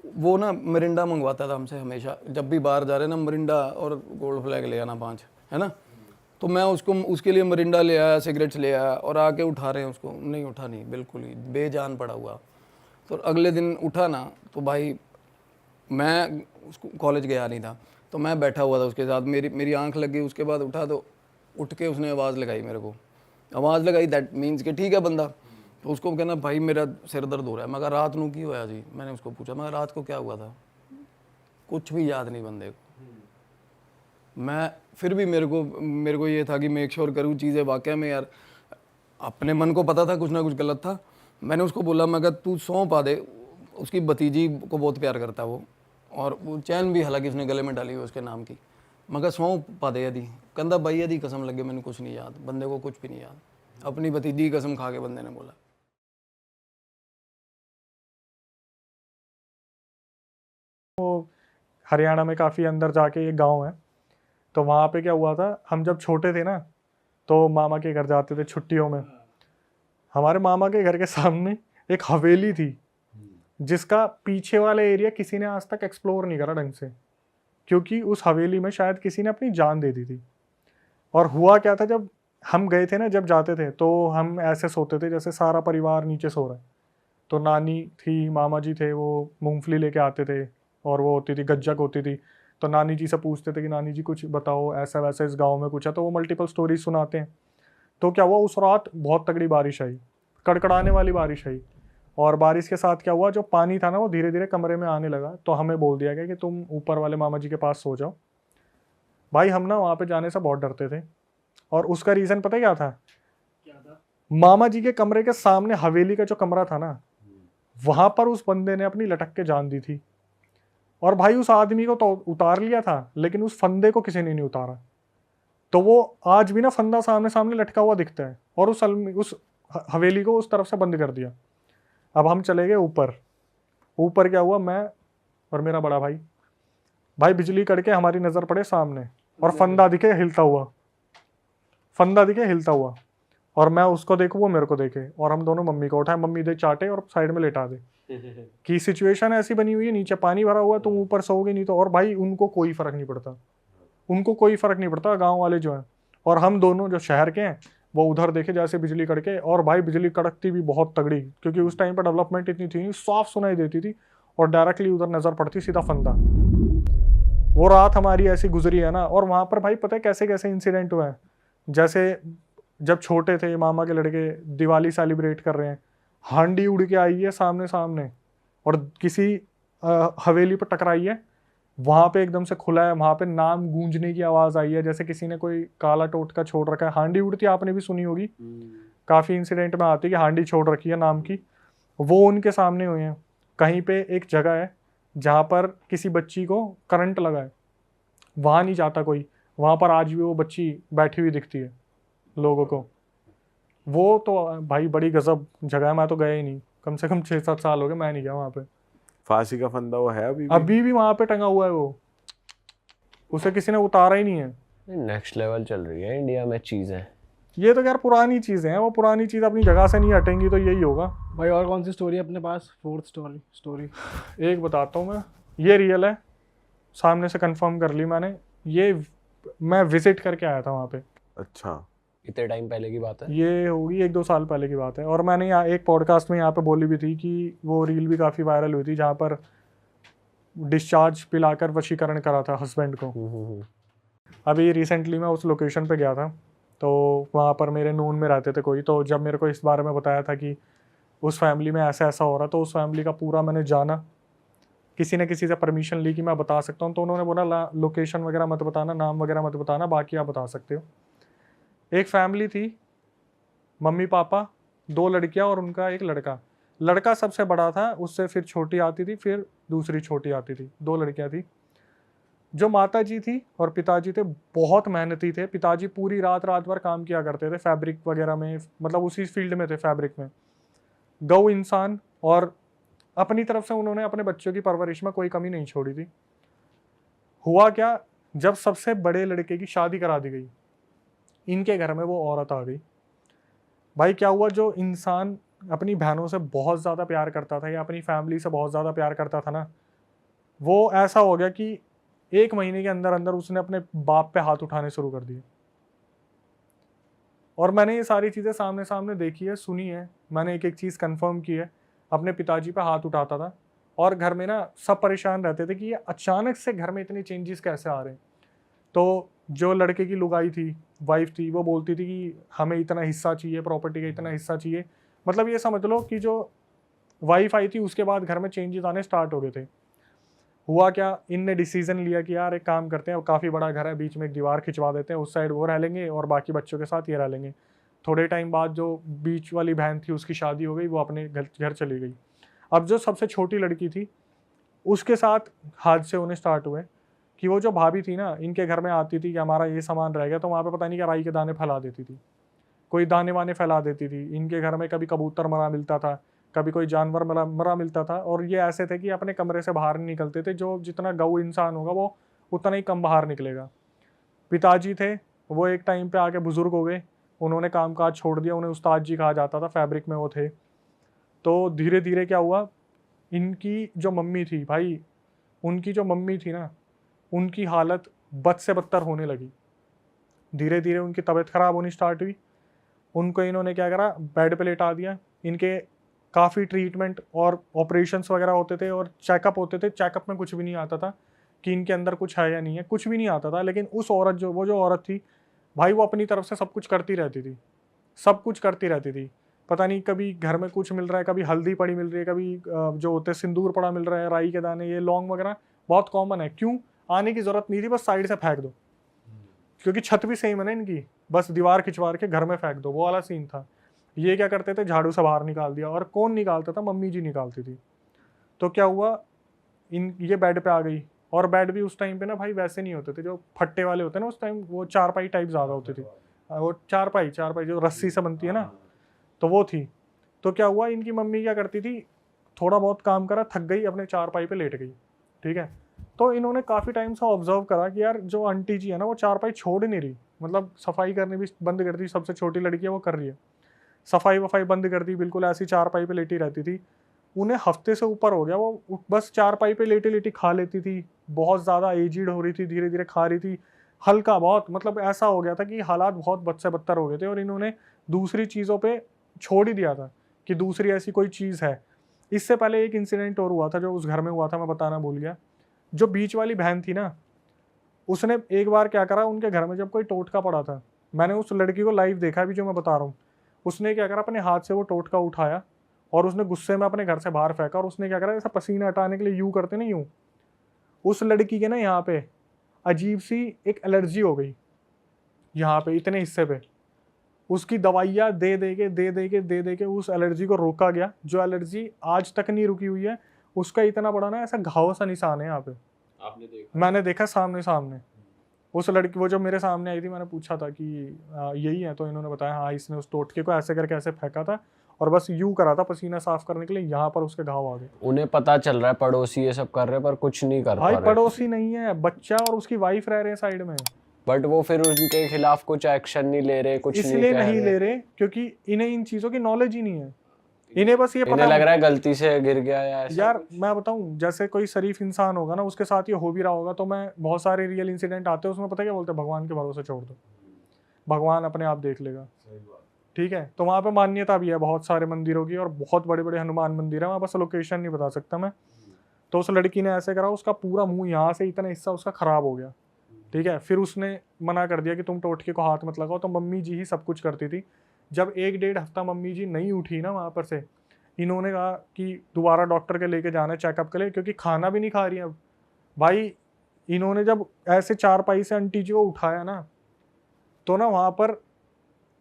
A: वो ना मरिंडा मंगवाता था हमसे हमेशा, जब भी बाहर जा रहे ना मरिंडा और गोल्ड फ्लैग ले आना 5, है ना। तो मैं उसके लिए मरिंडा ले आया, सिगरेट्स ले आया, और आके उठा रहे हैं उसको, नहीं उठा नहीं, बिल्कुल ही बेजान पड़ा हुआ। तो अगले दिन उठा ना, तो भाई मैं उसको कॉलेज गया नहीं था, तो मैं बैठा हुआ था उसके साथ, मेरी आंख लग गई। उसके बाद उठा तो उठ के उसने आवाज़ लगाई मेरे को, आवाज़ लगाई, दैट मीन्स कि ठीक है बंदा। तो उसको कहना भाई मेरा सिर दर्द हो रहा है। मैं कहा रात नू की होया जी? मैंने उसको पूछा, मैं रात को क्या हुआ था, कुछ भी याद नहीं बंदे को। मैं फिर भी मेरे को ये था कि मेक श्योर करूँ चीज़ें वाकई में, यार अपने मन को पता था कुछ ना कुछ गलत था। मैंने उसको बोला, मैं कहा तू सौंप पा दे, उसकी भतीजी को बहुत प्यार करता वो, और वो चैन भी हालांकि उसने गले में डाली हुई उसके नाम की। मैं कहा सौंप पा दे यदि, कहता भाई यदि कसम लगे मैंने कुछ नहीं याद, बंदे को कुछ भी नहीं याद। अपनी भतीजी की कसम खा के बंदे ने बोला।
E: वो हरियाणा में काफ़ी अंदर जाके एक गांव है, तो वहाँ पे क्या हुआ था, हम जब छोटे थे ना तो मामा के घर जाते थे छुट्टियों में। हमारे मामा के घर के सामने एक हवेली थी, जिसका पीछे वाला एरिया किसी ने आज तक एक्सप्लोर नहीं करा ढंग से, क्योंकि उस हवेली में शायद किसी ने अपनी जान दे दी थी। और हुआ क्या था, जब हम गए थे ना, जब जाते थे तो हम ऐसे सोते थे जैसे सारा परिवार नीचे सो रहा है। तो नानी थी, मामा जी थे, वो मूंगफली लेके आते थे, और वो होती थी गज्जक होती थी। तो नानी जी से पूछते थे कि नानी जी कुछ बताओ, ऐसा वैसा इस गांव में कुछ है, तो वो मल्टीपल स्टोरीज सुनाते हैं। तो क्या हुआ, उस रात बहुत तगड़ी बारिश आई, कड़कड़ाने वाली बारिश आई। और बारिश के साथ क्या हुआ, जो पानी था ना वो धीरे धीरे कमरे में आने लगा। तो हमें बोल दिया गया कि तुम ऊपर वाले मामा जी के पास सो जाओ। भाई हम ना वहाँ पे जाने से बहुत डरते थे, और उसका रीज़न पता क्या था? मामा जी के कमरे के सामने हवेली का जो कमरा था ना, वहां पर उस बंदे ने अपनी लटक के जान दी थी। और भाई उस आदमी को तो उतार लिया था, लेकिन उस फंदे को किसी ने नहीं उतारा। तो वो आज भी ना फंदा सामने सामने लटका हुआ दिखता है, और उस हवेली को उस तरफ से बंद कर दिया। अब हम चले गए ऊपर क्या हुआ, मैं और मेरा बड़ा भाई बिजली कड़के हमारी नज़र पड़े सामने, और फंदा दिखे हिलता हुआ। और मैं उसको देखूँ, वो मेरे को देखे, और हम दोनों मम्मी को उठाए, मम्मी दे चाटे और साइड में लेटा दे। कि सिचुएशन ऐसी बनी हुई है, नीचे पानी भरा हुआ है, तुम ऊपर सोओगे नहीं तो। और भाई उनको कोई फर्क नहीं पड़ता, गांव वाले जो हैं। और हम दोनों जो शहर के हैं, वो उधर देखे जैसे बिजली कड़के। और भाई बिजली कड़कती भी बहुत तगड़ी, क्योंकि उस टाइम पर डेवलपमेंट इतनी थी, साफ सुनाई देती थी, और डायरेक्टली उधर नजर पड़ती सीधा फंदा। वो रात हमारी ऐसी गुजरी है ना। और वहां पर भाई पता है कैसे कैसे इंसिडेंट हुए हैं। जैसे जब छोटे थे, मामा के लड़के दिवाली सेलिब्रेट कर रहे हैं, हांडी उड़ के आई है सामने और किसी हवेली पर टकराई है। वहां पे एकदम से खुला है, वहां पे नाम गूंजने की आवाज आई है, जैसे किसी ने कोई काला टोटका छोड़ रखा है। हांडी उड़ती आपने भी सुनी होगी, काफी इंसिडेंट में आती है कि हांडी छोड़ रखी है नाम की। वो उनके सामने हुए हैं। कहीं पे एक जगह है जहाँ पर किसी बच्ची को करंट लगा है, वहां नहीं जाता कोई, वहां पर आज भी वो बच्ची बैठी हुई दिखती है लोगों को। वो तो भाई बड़ी गजब जगह है, मैं तो गया ही नहीं, कम से कम 6-7 साल हो गए मैं नहीं गया वहाँ पे।
C: फांसी का फंदा वो है अभी भी?
E: अभी भी वहां पे टंगा हुआ है वो, उसे किसी ने उतारा ही नहीं है।
B: नेक्स्ट लेवल चल रही है इंडिया में चीजें।
E: ये तो यार पुरानी चीजें हैं, वो पुरानी चीज अपनी जगह से नहीं हटेंगी तो यही होगा।
D: भाई और कौन सी स्टोरी है अपने पास? फोर्थ स्टोरी
E: एक बताता हूँ मैं, ये रियल है, सामने से कंफर्म कर ली मैंने, ये मैं विजिट करके आया था वहाँ पे।
C: अच्छा,
B: इतने टाइम पहले की बात है?
E: ये होगी 1-2 साल पहले की बात है। और मैंने यहाँ एक पॉडकास्ट में यहाँ पे बोली भी थी कि वो रील भी काफ़ी वायरल हुई थी जहाँ पर डिस्चार्ज पिलाकर वशीकरण करा था हस्बैंड को। अभी रिसेंटली मैं उस लोकेशन पे गया था, तो वहाँ पर मेरे नून में रहते थे कोई, तो जब मेरे को इस बारे में बताया था कि उस फैमिली में ऐसा ऐसा हो रहा, तो उस फैमिली का पूरा मैंने जाना, किसी ने किसी से परमिशन ली कि मैं बता सकता हूँ, तो उन्होंने बोला लोकेशन वगैरह मत बताना, नाम वगैरह मत बताना, बाकी आप बता सकते हो। एक फैमिली थी, मम्मी पापा, 2 लड़कियां और उनका एक लड़का। लड़का सबसे बड़ा था, उससे फिर छोटी आती थी, फिर दूसरी छोटी आती थी, 2 लड़कियां थी। जो माता जी थी और पिताजी थे बहुत मेहनती थे। पिताजी पूरी रात भर काम किया करते थे फैब्रिक वगैरह में, मतलब उसी फील्ड में थे, फैब्रिक में। गौ इंसान, और अपनी तरफ से उन्होंने अपने बच्चों की परवरिश में कोई कमी नहीं छोड़ी थी। हुआ क्या, जब सबसे बड़े लड़के की शादी करा दी गई, इनके घर में वो औरत आ गई। भाई क्या हुआ, जो इंसान अपनी बहनों से बहुत ज़्यादा प्यार करता था या अपनी फैमिली से बहुत ज़्यादा प्यार करता था ना, वो ऐसा हो गया कि 1 महीने के अंदर अंदर उसने अपने बाप पे हाथ उठाने शुरू कर दिए। और मैंने ये सारी चीज़ें सामने सामने देखी है, सुनी है, मैंने एक एक चीज़ कंफर्म की है। अपने पिताजी पे हाथ उठाता था और घर में ना सब परेशान रहते थे कि ये अचानक से घर में इतने चेंजेस कैसे आ रहे हैं। तो जो लड़के की लुगाई थी, वाइफ थी, वो बोलती थी कि हमें इतना हिस्सा चाहिए, प्रॉपर्टी का इतना हिस्सा चाहिए। मतलब ये समझ लो कि जो वाइफ आई थी उसके बाद घर में चेंजेस आने स्टार्ट हो गए थे। हुआ क्या, इनने डिसीजन लिया कि यार एक काम करते हैं, काफ़ी बड़ा घर है, बीच में एक दीवार खिंचवा देते हैं, उस साइड वो रह लेंगे और बाकी बच्चों के साथ ये रह लेंगे। थोड़े टाइम बाद जो बीच वाली बहन थी उसकी शादी हो गई, वो अपने घर चली गई। अब जो सबसे छोटी लड़की थी उसके साथ हादसे होने स्टार्ट हुए कि वो जो भाभी थी ना, इनके घर में आती थी कि हमारा ये सामान रह गया, तो वहाँ पे पता नहीं क्या राई के दाने फैला देती थी, कोई दाने वाने फैला देती थी। इनके घर में कभी कबूतर मरा मिलता था, कभी कोई जानवर मरा मिलता था। और ये ऐसे थे कि अपने कमरे से बाहर नहीं निकलते थे, जो जितना गऊ इंसान होगा वो उतना ही कम बाहर निकलेगा। पिताजी थे, वो एक टाइम पे आके बुजुर्ग हो गए, उन्होंने काम काज छोड़ दिया, उन्हें उस्ताद जी कहा जाता था, फैब्रिक में वो थे। तो धीरे धीरे क्या हुआ, इनकी जो मम्मी थी भाई, उनकी जो मम्मी थी ना, उनकी हालत बद से बदतर होने लगी। धीरे धीरे उनकी तबीयत ख़राब होनी स्टार्ट हुई। उनको इन्होंने क्या करा, बेड पे लेटा दिया। इनके काफ़ी ट्रीटमेंट और ऑपरेशंस वगैरह होते थे और चेकअप होते थे। चेकअप में कुछ भी नहीं आता था कि इनके अंदर कुछ है या नहीं है, कुछ भी नहीं आता था। लेकिन उस औरत जो औरत थी भाई, वो अपनी तरफ से सब कुछ करती रहती थी, सब कुछ करती रहती थी। पता नहीं कभी घर में कुछ मिल रहा है, कभी हल्दी पड़ी मिल रही है, कभी जो होते सिंदूर पड़ा मिल रहा है, राई के दाने, ये लौंग वगैरह बहुत कॉमन है। क्यों आने की ज़रूरत नहीं थी, बस साइड से फेंक दो, क्योंकि छत भी सेम है ना इनकी, बस दीवार खिंचवा के घर में फेंक दो, वो वाला सीन था। ये क्या करते थे, झाड़ू से बाहर निकाल दिया। और कौन निकालता था, मम्मी जी निकालती थी। तो क्या हुआ, ये बेड पे आ गई। और बेड भी उस टाइम पे ना भाई वैसे नहीं होते थे जो फट्टे वाले होते हैं ना, उस टाइम वो चारपाई टाइप ज़्यादा होती थी। वो चारपाई जो रस्सी से बनती है ना, तो वो थी। तो क्या हुआ, इनकी मम्मी क्या करती थी, थोड़ा बहुत काम करा, थक गई, अपने चारपाई पे लेट गई, ठीक है। तो इन्होंने काफ़ी टाइम से ऑब्जर्व करा कि यार जो आंटी जी है ना, वो चारपाई छोड़ नहीं रही, मतलब सफाई करनी भी बंद कर दी। सबसे छोटी लड़की है, वो कर रही है, सफाई वफाई बंद कर दी, बिल्कुल ऐसी चारपाई पे लेटी रहती थी। उन्हें हफ्ते से ऊपर हो गया, वो बस चारपाई पे लेटी लेटी खा लेती थी। बहुत ज़्यादा एजिड हो रही थी, धीरे धीरे खा रही थी, हल्का बहुत, मतलब ऐसा हो गया था कि हालात बहुत बद से बदतर हो गए थे। और इन्होंने दूसरी चीज़ों पे छोड़ ही दिया था कि दूसरी ऐसी कोई चीज़ है। इससे पहले एक इंसिडेंट और हुआ था जो उस घर में हुआ था, मैं बताना भूल गया। जो बीच वाली बहन थी ना, उसने एक बार क्या करा, उनके घर में जब कोई टोटका पड़ा था, मैंने उस लड़की को लाइव देखा अभी जो मैं बता रहा हूँ। उसने क्या करा, अपने हाथ से वो टोटका उठाया और उसने गुस्से में अपने घर से बाहर फेंका। और उसने क्या करा, ऐसा पसीना हटाने के लिए यूँ करते ना, यूँ, उस लड़की के ना यहाँ पे अजीब सी एक एलर्जी हो गई, यहाँ पे इतने हिस्से पे। उसकी दवाइयाँ दे दे के उस एलर्जी को रोका गया, जो एलर्जी आज तक नहीं रुकी हुई है। उसका इतना बड़ा ना ऐसा घाव सा निशान है यहाँ पे,
B: आपने देखा?
E: मैंने देखा सामने। उस लड़की, वो जो मेरे सामने आई थी, मैंने पूछा था कि यही है, तो इन्होंने बताया हाँ, इसने उस टोटके को ऐसे करके ऐसे फेंका था और बस यूं करा था पसीना साफ करने के लिए, यहाँ पर उसके घाव आ गए।
B: उन्हें पता चल रहा है पड़ोसी ये सब कर रहे हैं पर कुछ नहीं कर पा
E: भाई
B: रहे।
E: पड़ोसी नहीं है, बच्चा और उसकी वाइफ रह रहे हैं साइड में,
B: बट वो फिर उनके खिलाफ कुछ एक्शन नहीं ले रहे, कुछ नहीं
E: इसलिए
B: कह
E: नहीं
B: रहे।
E: ले रहे क्योंकि इन्हें इन चीजों की नॉलेज ही नहीं है। इन्हें बस ये
B: इन्हें
E: पता
B: लग रहा है गलती से गिर गया या ऐसा।
E: यार मैं बताऊं, जैसे कोई शरीफ इंसान होगा ना, उसके साथ ये हो भी रहा होगा, तो मैं बहुत सारे रियल इंसिडेंट आते हैं उसमें पता क्या बोलते हैं, भगवान के भरोसे छोड़ दो, भगवान अपने आप देख लेगा। ठीक है, तो वहाँ पे मान्यता भी है बहुत सारे मंदिरों की, और बहुत बड़े बड़े हनुमान मंदिर है वहाँ, बस लोकेशन नहीं बता सकता मैं। तो उस लड़की ने ऐसे करा, उसका पूरा मुंह यहाँ से इतना हिस्सा उसका खराब हो गया। ठीक है, फिर उसने मना कर दिया कि तुम टोटके को हाथ मत लगाओ, तो मम्मी जी ही सब कुछ करती थी। जब 1-1.5 हफ्ता मम्मी जी नहीं उठी ना वहाँ पर से, इन्होंने कहा कि दोबारा डॉक्टर के लेके जाना है चेकअप के लिए, क्योंकि खाना भी नहीं खा रही है अब। भाई इन्होंने जब ऐसे चारपाई से आंटी जी को उठाया ना, तो ना वहाँ पर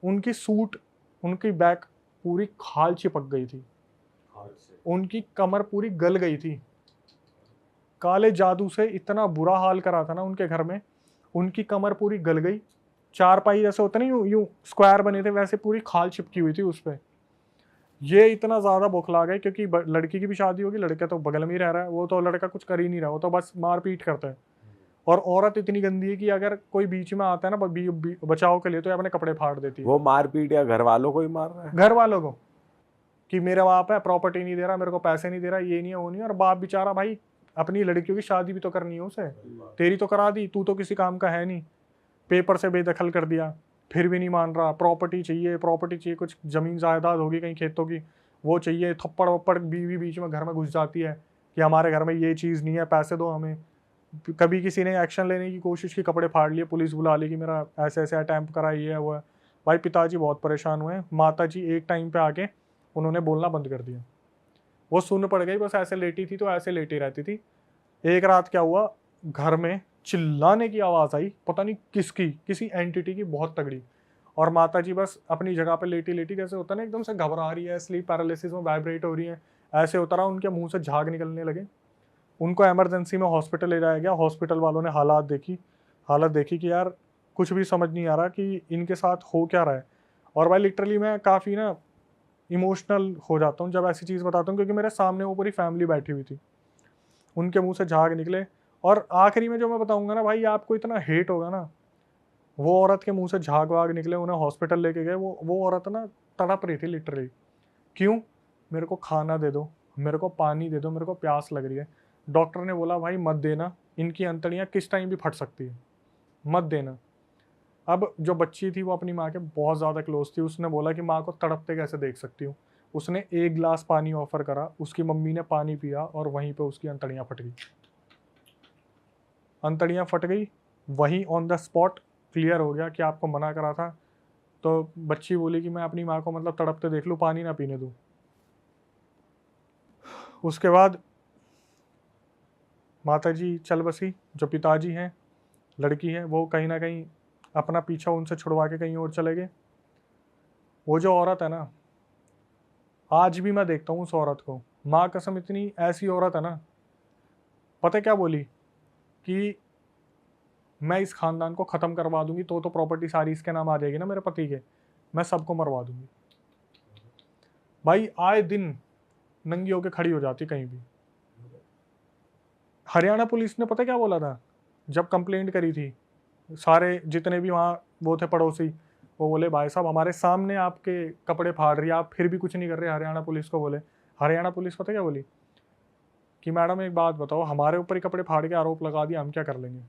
E: उनकी सूट, उनकी बैक पूरी खाल चिपक गई थी, उनकी कमर पूरी गल गई थी। काले जादू से इतना बुरा हाल करा था ना उनके घर में, उनकी कमर पूरी गल गई। चारपाई जैसे होता नहीं, यूं यूं स्क्वायर बने थे, वैसे पूरी खाल चिपकी हुई थी उस पर। ये इतना ज़्यादा बौखला गए, क्योंकि लड़की की भी शादी होगी, लड़का तो बगल में ही रह रहा है, वो तो लड़का कुछ कर ही नहीं रहा, वो तो बस मारपीट करता है। और औरत इतनी गंदी है कि अगर कोई बीच में आता है ना बचाव के लिए, तो ये अपने कपड़े फाड़ देती है।
C: वो मारपीट या घर वालों को ही मार रहा है?
E: घर वालों को, कि मेरा बाप है, प्रॉपर्टी नहीं दे रहा, मेरे को पैसे नहीं दे रहा, ये नहीं है वो नहीं है। और बाप बेचारा भाई अपनी लड़कियों की शादी भी तो करनी है उसे, तेरी तो करा दी, तू तो किसी काम का है नहीं, पेपर से बेदखल कर दिया, फिर भी नहीं मान रहा, प्रॉपर्टी चाहिए, प्रॉपर्टी चाहिए, कुछ ज़मीन जायदाद होगी कहीं खेतों की, वो चाहिए। थप्पड़ वप्पड़ बीवी बीच में घर में घुस जाती है कि हमारे घर में ये चीज़ नहीं है, पैसे दो हमें। कभी किसी ने एक्शन लेने की कोशिश की, कपड़े फाड़ लिए, पुलिस बुला ली कि मेरा ऐसे ऐसे अटैम्प्ट करा, ये है वो है। भाई पिताजी बहुत परेशान हुए, माता जी एक टाइम पे आके उन्होंने बोलना बंद कर दिया, वो सुन पड़ गई, बस ऐसे लेटी थी तो ऐसे लेटी रहती थी। एक रात क्या हुआ, घर में चिल्लाने की आवाज़ आई, पता नहीं किसकी, किसी एंटिटी की, बहुत तगड़ी। और माता जी बस अपनी जगह पे लेटी लेटी, जैसे होता है ना एकदम से घबरा रही है, स्लीप पैरालिसिस में वाइब्रेट हो रही है, ऐसे उतरा, उनके मुंह से झाग निकलने लगे। उनको इमरजेंसी में हॉस्पिटल ले जाया गया। हॉस्पिटल वालों ने हालत देखी कि यार कुछ भी समझ नहीं आ रहा कि इनके साथ हो क्या रहा है। और भाई लिटरली मैं काफ़ी ना इमोशनल हो जाता हूँ जब ऐसी चीज़ बताता हूँ, क्योंकि मेरे सामने वो पूरी फैमिली बैठी हुई थी, उनके मुंह से झाग निकले। और आखिरी में जो मैं बताऊंगा ना भाई, आपको इतना हेट होगा ना, वो औरत के मुंह से झाग वाग निकले, उन्हें हॉस्पिटल लेके गए। वो औरत ना तड़प रही थी लिटरली, क्यों, मेरे को खाना दे दो, मेरे को पानी दे दो, मेरे को प्यास लग रही है। डॉक्टर ने बोला भाई मत देना, इनकी अंतड़ियाँ किस टाइम भी फट सकती है, मत देना। अब जो बच्ची थी वो अपनी माँ के बहुत ज़्यादा क्लोज थी, उसने बोला कि माँ को तड़पते कैसे देख सकती हूँ। उसने 1 गिलास पानी ऑफर करा, उसकी मम्मी ने पानी पिया और वहीं पे उसकी अंतड़ियाँ फट गई। अंतड़ियाँ फट गई, वहीं ऑन द स्पॉट क्लियर हो गया कि आपको मना करा था। तो बच्ची बोली कि मैं अपनी माँ को मतलब तड़पते देख लूँ, पानी ना पीने दूँ। उसके बाद माता जी चल बसी, जो पिताजी हैं, लड़की है, वो कहीं ना कहीं अपना पीछा उनसे छुड़वा के कहीं और चले गए। वो जो औरत है ना, आज भी मैं देखता हूँ उस औरत को, माँ कसम इतनी ऐसी औरत है ना, पता क्या बोली कि मैं इस खानदान को ख़त्म करवा दूंगी, तो प्रॉपर्टी सारी इसके नाम आ जाएगी ना मेरे पति के, मैं सबको मरवा दूंगी। भाई आए दिन नंगी होके खड़ी हो जाती कहीं भी। हरियाणा पुलिस ने पता क्या बोला था जब कंप्लेंट करी थी, सारे जितने भी वहाँ वो थे पड़ोसी, वो बोले भाई साहब हमारे सामने आपके कपड़े फाड़ रही है, आप फिर भी कुछ नहीं कर रहे। हरियाणा पुलिस को बोले, हरियाणा पुलिस पता क्या बोली कि मैडम एक बात बताओ, हमारे ऊपर ही कपड़े फाड़ के आरोप लगा दिया, हम क्या कर लेंगे।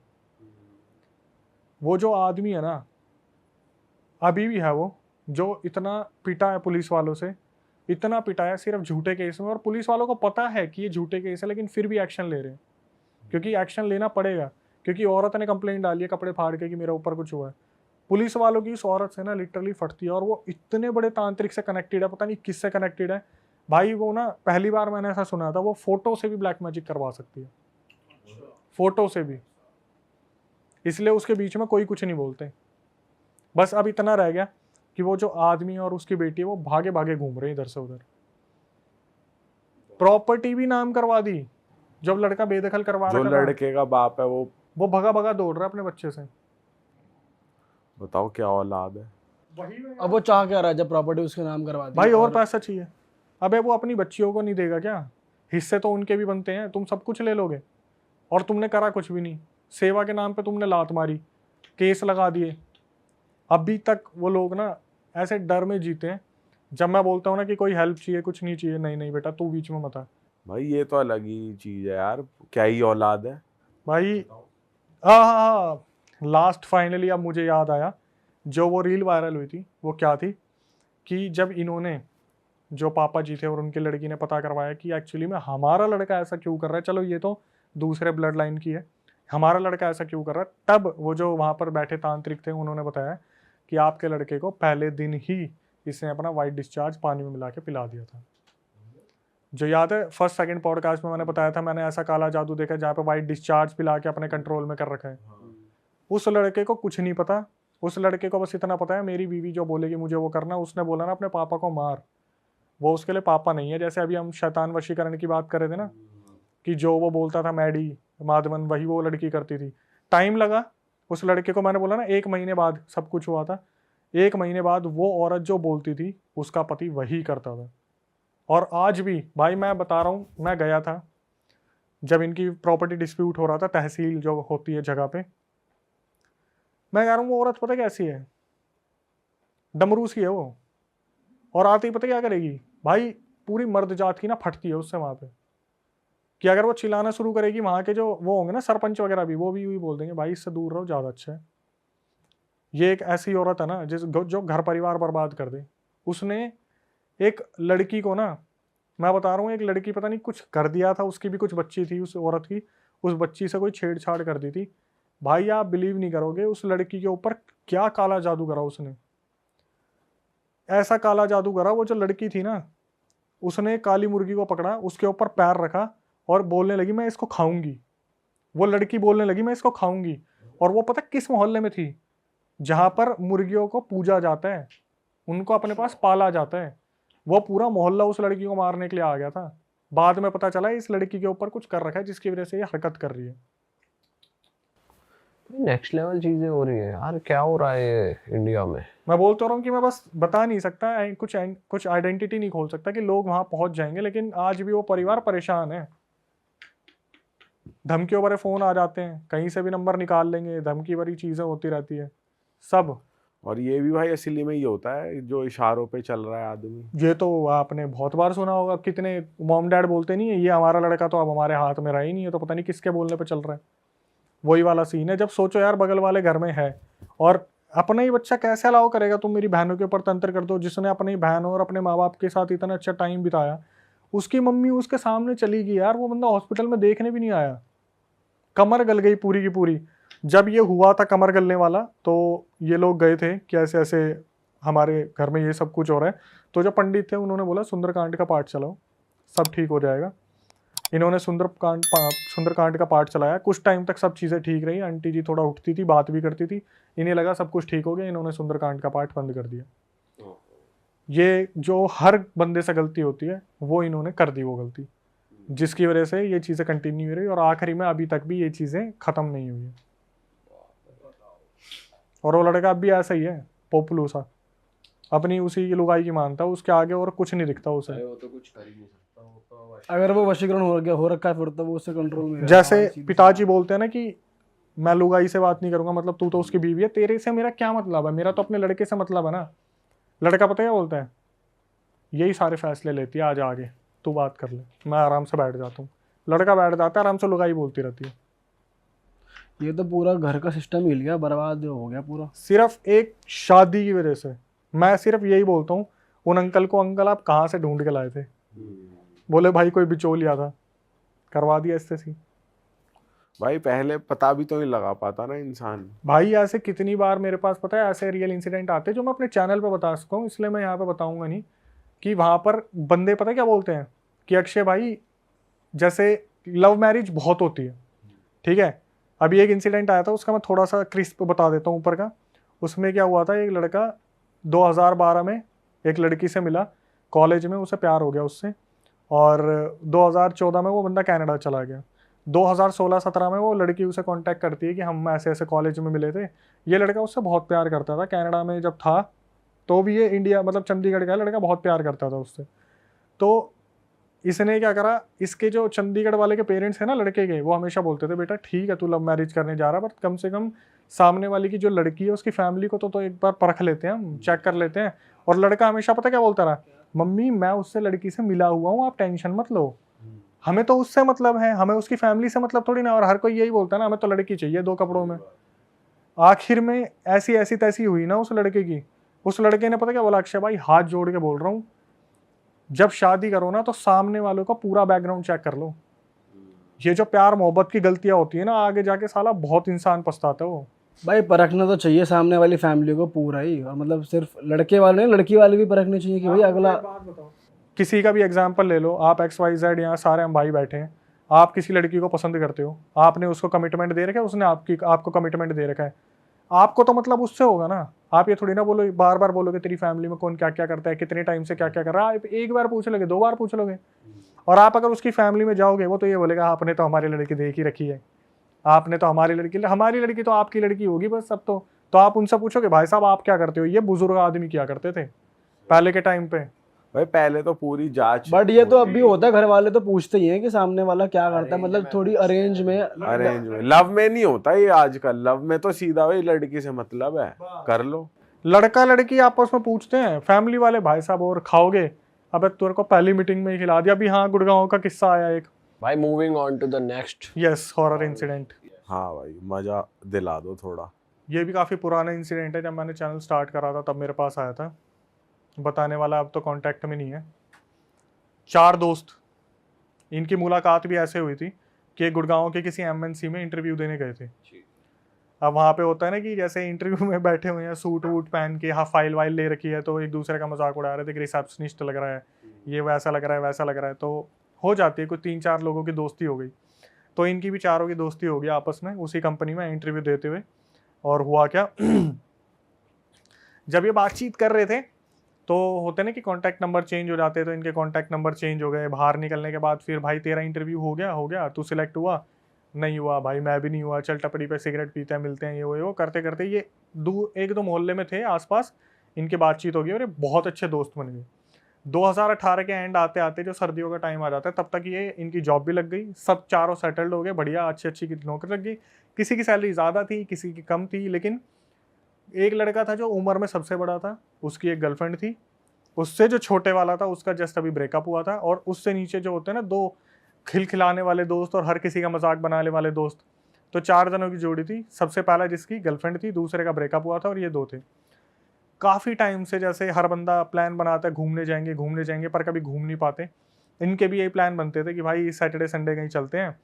E: वो जो आदमी है ना, अभी भी है वो, जो इतना पिटा है पुलिस वालों से, इतना पिटा है सिर्फ झूठे केस में, और पुलिस वालों को पता है कि ये झूठे केस है, लेकिन फिर भी एक्शन ले रहे हैं, क्योंकि एक्शन लेना पड़ेगा, क्योंकि औरत ने कंप्लेंट डाली है कपड़े फाड़ के कि मेरे ऊपर कुछ हुआ है। पुलिस वालों की इस औरत से ना लिटरली फटती है, और वो इतने बड़े तांत्रिक से कनेक्टेड है, पता नहीं किससे कनेक्टेड है भाई। वो ना पहली बार मैंने ऐसा सुना था, वो फोटो से भी ब्लैक मैजिक करवा सकती है, फोटो से भी, इसलिए उसके बीच में कोई कुछ नहीं बोलते। बस अब इतना रह गया कि वो जो आदमी और उसकी बेटी है वो भागे भागे घूम रहे इधर से उधर। प्रॉपर्टी भी नाम करवा दी, जब लड़का बेदखल करवा
C: जो
E: रहा था,
C: लड़के का बाप है वो
E: वो भगा भगा दौड़ रहा है अपने बच्चे से।
C: बताओ क्या औलाद है।
D: अब वो चाह क्या रहा है जब प्रॉपर्टी उसके नाम करवा दी?
E: भाई और पैसा चाहिए। अबे वो अपनी बच्चियों को नहीं देगा क्या? हिस्से तो उनके भी बनते हैं, तुम सब कुछ ले लोगे और तुमने करा कुछ भी नहीं। सेवा के नाम पे तुमने लात मारी, केस लगा दिए। अभी तक वो लोग ना ऐसे डर में जीते हैं। जब मैं बोलता हूँ ना कि कोई हेल्प चाहिए, कुछ नहीं चाहिए, नहीं नहीं बेटा तू बीच में मत आ।
C: भाई ये तो अलग ही चीज है यार, क्या ही औलाद है
E: भाई हाँ, लास्ट फाइनली अब मुझे याद आया, जो वो रील वायरल हुई थी वो क्या थी कि जब इन्होंने, जो पापा जी थे और उनकी लड़की ने पता करवाया कि एक्चुअली में हमारा लड़का ऐसा क्यों कर रहा है, चलो ये तो दूसरे ब्लड लाइन की है, हमारा लड़का ऐसा क्यों कर रहा है, तब वो जो वहाँ पर बैठे तांत्रिक थे उन्होंने बताया कि आपके लड़के को पहले दिन ही इसने अपना वाइट डिस्चार्ज पानी में मिला के पिला दिया था। जो याद है फर्स्ट सेकंड पॉडकास्ट में मैंने बताया था, मैंने ऐसा काला जादू देखा जहाँ पे वाइट डिस्चार्ज पिला के अपने कंट्रोल में कर रखा है। उस लड़के को कुछ नहीं पता, उस लड़के को बस इतना पता है मेरी बीवी जो बोलेगी मुझे वो करना। उसने बोला ना अपने पापा को मार, वो उसके लिए पापा नहीं है। जैसे अभी हम शैतान वशीकरण की बात कर रहे थे ना, कि जो वो बोलता था मैडी माधवन, वही वो लड़की करती थी। टाइम लगा उस लड़के को, मैंने बोला ना 1 महीने बाद सब कुछ हुआ था। 1 महीने बाद वो औरत जो बोलती थी उसका पति वही करता था। और आज भी भाई मैं बता रहा हूँ, मैं गया था जब इनकी प्रॉपर्टी डिस्प्यूट हो रहा था, तहसील जो होती है जगह पे, मैं कह रहा हूँ वो औरत पता कैसी है, डमरू सी है वो। और आते ही पता क्या करेगी भाई, पूरी मर्द जात की ना फटती है उससे वहां पे, कि अगर वो चिल्लाना शुरू करेगी वहां के जो वो होंगे ना सरपंच वगैरह भी, वो भी यही बोल देंगे भाई इससे दूर रहो ज्यादा अच्छा है। ये एक ऐसी औरत है ना जो घर परिवार बर्बाद कर दे। उसने एक लड़की को ना, मैं बता रहा हूँ, एक लड़की पता नहीं कुछ कर दिया था, उसकी भी कुछ बच्ची थी उस औरत की, उस बच्ची से कोई छेड़छाड़ कर दी थी। भाई आप बिलीव नहीं करोगे उस लड़की के ऊपर क्या काला जादू करा उसने। ऐसा काला जादू करा, वो जो लड़की थी ना, उसने काली मुर्गी को पकड़ा, उसके ऊपर पैर रखा और बोलने लगी मैं इसको खाऊंगी। वो लड़की बोलने लगी मैं इसको खाऊंगी। और वो पता किस मोहल्ले में थी, जहां पर मुर्गियों को पूजा जाता है, उनको अपने पास पाला जाता है। वो पूरा मोहल्ला उस लड़की को मारने के लिए आ गया था। बाद में पता चला इस लड़की के ऊपर कुछ कर रखा है जिसकी वजह से ये हरकत कर रही है।
B: नेक्स्ट लेवल चीजें हो रही है यार, क्या हो रहा है इंडिया में।
E: मैं बोलता रहा हूँ कि मैं बस बता नहीं सकता, कुछ आइडेंटिटी नहीं खोल सकता कि लोग वहां पहुंच जाएंगे, लेकिन आज भी वो परिवार परेशान है। धमकियों भरे फोन आ जाते हैं, कहीं से भी नंबर निकाल लेंगे, धमकी भरी चीजें होती रहती है सब।
C: और ये भी भाई असली में ही होता है जो इशारों पे चल रहा है आदमी।
E: ये तो आपने बहुत बार सुना होगा, कितने मॉम डैड बोलते नहीं है ये हमारा लड़का तो अब हमारे हाथ में रहा ही नहीं है, तो पता नहीं किसके बोलने पे चल रहा है। वही वाला सीन है। जब सोचो यार बगल वाले घर में है और अपना ही बच्चा कैसे अलाउ करेगा तुम मेरी बहनों के ऊपर तंत्र कर दो, जिसने अपनी बहन और अपने माँ बाप के साथ इतना अच्छा टाइम बिताया, उसकी मम्मी उसके सामने चली गई यार, वो बंदा हॉस्पिटल में देखने भी नहीं आया, कमर गल गई पूरी की पूरी। जब ये हुआ था कमर गलने वाला, तो ये लोग गए थे कि ऐसे ऐसे हमारे घर में ये सब कुछ हो रहा है। तो जो पंडित थे उन्होंने बोला सुंदरकांड का पाठ चलाओ सब ठीक हो जाएगा। इन्होंने सुंदरकांड का पाठ चलाया, कुछ टाइम तक सब चीज़ें ठीक रही, आंटी जी थोड़ा उठती थी, बात भी करती थी, इन्हें लगा सब कुछ ठीक हो गया, इन्होंने सुंदरकांड का पाठ बंद कर दिया। ये जो हर बंदे से गलती होती है वो इन्होंने कर दी वो गलती, जिसकी वजह से ये चीज़ें कंटिन्यू हो रही और आखिरी में अभी तक भी ये चीज़ें ख़त्म नहीं हुई है। और वो लड़का अब भी ऐसा ही है, पोपलू सा, अपनी उसी की लुगाई की मानता है, उसके आगे और कुछ नहीं दिखता उसे।
A: वो तो कुछ कर ही नहीं सकता, वो तो
D: अगर वो वशीकरण हो रखा है फिर तो वो उससे कंट्रोल में रहेगा।
E: जैसे पिताजी बोलते हैं ना कि मैं लुगाई से बात नहीं करूंगा, मतलब तू तो उसकी बीवी है, तेरे से मेरा क्या मतलब है, मेरा तो अपने लड़के से मतलब है ना। लड़का पता है क्या बोलता है, यही सारे फैसले लेती है, आज आगे तू बात कर ले, मैं आराम से बैठ जाता हूँ। लड़का बैठ जाता है आराम से, लुगाई बोलती रहती है।
D: ये तो पूरा घर का सिस्टम हिल गया, बर्बाद हो गया पूरा,
E: सिर्फ एक शादी की वजह से। मैं सिर्फ यही बोलता हूँ उन अंकल को, अंकल आप कहाँ से ढूंढ के लाए थे? बोले भाई कोई बिचौलिया था, करवा दिया इससे सी।
C: भाई पहले पता भी तो नहीं लगा पाता ना इंसान।
E: भाई ऐसे कितनी बार मेरे पास पता है ऐसे रियल इंसिडेंट आते हैं जो मैं अपने चैनल पे बता सकता हूँ, इसलिए मैं यहाँ पे बताऊंगा नहीं, कि वहाँ पर बंदे पता है क्या बोलते हैं कि अक्षय भाई जैसे लव मैरिज बहुत होती है, ठीक है। अभी एक इंसिडेंट आया था, उसका मैं थोड़ा सा क्रिस्प बता देता हूँ ऊपर का। उसमें क्या हुआ था, एक लड़का 2012 में एक लड़की से मिला कॉलेज में, उसे प्यार हो गया उससे, और 2014 में वो बंदा कनाडा चला गया। 2016-17 में वो लड़की उसे कांटेक्ट करती है कि हम ऐसे ऐसे कॉलेज में मिले थे। ये लड़का उससे बहुत प्यार करता था, कनाडा में जब था तो भी ये इंडिया मतलब चंडीगढ़ का लड़का बहुत प्यार करता था उससे। तो इसने क्या करा, इसके जो चंडीगढ़ वाले के पेरेंट्स हैं ना लड़के के, वो हमेशा बोलते थे बेटा ठीक है तू लव मैरिज करने जा रहा है, बट कम से कम सामने वाली की जो लड़की है उसकी फैमिली को तो एक बार परख लेते हैं हम, चेक कर लेते हैं। और लड़का हमेशा पता क्या बोलता रहा, मम्मी मैं उससे लड़की से मिला हुआ हूँ, आप टेंशन मत लो, हमें तो उससे मतलब है, हमें उसकी फैमिली से मतलब थोड़ी ना। और हर कोई यही बोलता है ना, हमें तो लड़की चाहिए 2 कपड़ों में। आखिर में ऐसी ऐसी तैसी हुई ना उस लड़के की, उस लड़के ने पता क्या बोला, अक्षय भाई हाथ जोड़ के बोल रहा हूँ, जब शादी करो ना तो सामने वालों का पूरा बैकग्राउंड चेक कर लो। ये जो प्यार मोहब्बत की गलतियां होती है ना, आगे जाके साला बहुत इंसान पछताता है वो।
D: भाई परखना तो चाहिए सामने वाली फैमिली को पूरा ही, और मतलब सिर्फ लड़के वाले नहीं, लड़की वाले भी परखने चाहिए कि भाई अगला।
E: किसी का भी एग्जाम्पल ले लो, आप XYZ यहाँ सारे हम भाई बैठे हैं, आप किसी लड़की को पसंद करते हो, आपने उसको कमिटमेंट दे रखा है, उसने आपको कमिटमेंट दे रखा है, आपको तो मतलब उससे होगा ना। आप ये थोड़ी ना बोलो बार बार बोलोगे तेरी फैमिली में कौन क्या क्या करता है, कितने टाइम से क्या क्या कर रहा है, आप एक बार पूछ लोगे, 2 बार पूछ लोगे। और आप अगर उसकी फैमिली में जाओगे, वो तो ये बोलेगा आपने तो हमारी लड़की देख ही रखी है, आपने तो हमारी लड़की तो आपकी लड़की होगी बस सब। तो आप उनसे पूछोगे भाई साहब आप क्या करते हो, ये बुजुर्ग आदमी क्या करते थे पहले के टाइम पे।
C: भाई पहले तो पूरी जांच।
D: बट ये तो अब भी होता है, घर वाले तो पूछते ही हैं कि सामने वाला क्या करता है, मतलब थोड़ी अरेंज में।
C: लव में नहीं होता ये आजकल, लव में तो सीधा भाई लड़की से मतलब है, कर लो।
E: लड़का लड़की आपस में पूछते हैं, फैमिली वाले भाई साहब और खाओगे, अबे तेरे को पहली मीटिंग में ही खिला दिया। अभी हाँ गुड़गांव का किस्सा आया एक,
B: भाई moving on to the next.
E: Yes, horror incident.
C: हाँ भाई मजा दिला दो थोड़ा।
E: ये भी काफ़ी पुराना इंसिडेंट है, जब मैंने चैनल स्टार्ट करा था तब मेरे पास आया था। बताने वाला अब तो कांटेक्ट में नहीं है। 4 दोस्त, इनकी मुलाकात भी ऐसे हुई थी कि गुड़गांव के किसी MNC में इंटरव्यू देने गए थे। अब वहाँ पे होता है ना कि जैसे इंटरव्यू में बैठे हुए हैं सूट वूट पहन के, हाँ फाइल वाइल ले रखी है, तो एक दूसरे का मजाक उड़ा रहे थे कि रिसेप्शनिस्ट लग रहा है, ये वैसा लग रहा है वैसा लग रहा है। तो हो जाती है, कुछ 3-4 लोगों की दोस्ती हो गई। तो इनकी भी चारों की दोस्ती हो गई आपस में उसी कंपनी में इंटरव्यू देते हुए। और हुआ क्या जब ये बातचीत कर रहे थे तो होते ना कि कॉन्टैक्ट नंबर चेंज हो जाते हैं, तो इनके कॉन्टैक्ट नंबर चेंज हो गए। बाहर निकलने के बाद फिर भाई तेरा इंटरव्यू हो गया, तू सिलेक्ट हुआ? नहीं हुआ भाई, मैं भी नहीं हुआ, चल टपड़ी पे सिगरेट पीते हैं, मिलते हैं, ये वो करते करते ये 1-2 मोहल्ले में थे आसपास, इनकी बातचीत हो गई और ये बहुत अच्छे दोस्त बन गए। 2018 के एंड आते आते जो सर्दियों का टाइम आ जाता है, तब तक ये इनकी जॉब भी लग गई, सब चारों सेटल्ड हो गए, बढ़िया अच्छी अच्छी की नौकरी लग गई। किसी की सैलरी ज़्यादा थी, किसी की कम थी, लेकिन एक लड़का था जो उम्र में सबसे बड़ा था, उसकी एक गर्लफ्रेंड थी, उससे जो छोटे वाला था उसका जस्ट अभी ब्रेकअप हुआ था, और उससे नीचे जो होते हैं ना 2 खिलखिलाने वाले दोस्त और हर किसी का मजाक बनाने वाले दोस्त, तो 4 जनों की जोड़ी थी। सबसे पहला जिसकी गर्लफ्रेंड थी, दूसरे का ब्रेकअप हुआ था, और ये 2 थे। काफ़ी टाइम से जैसे हर बंदा प्लान बनाता है घूमने जाएंगे, पर कभी घूम नहीं पाते। इनके भी यही प्लान बनते थे कि भाई सैटरडे संडे कहीं चलते हैं।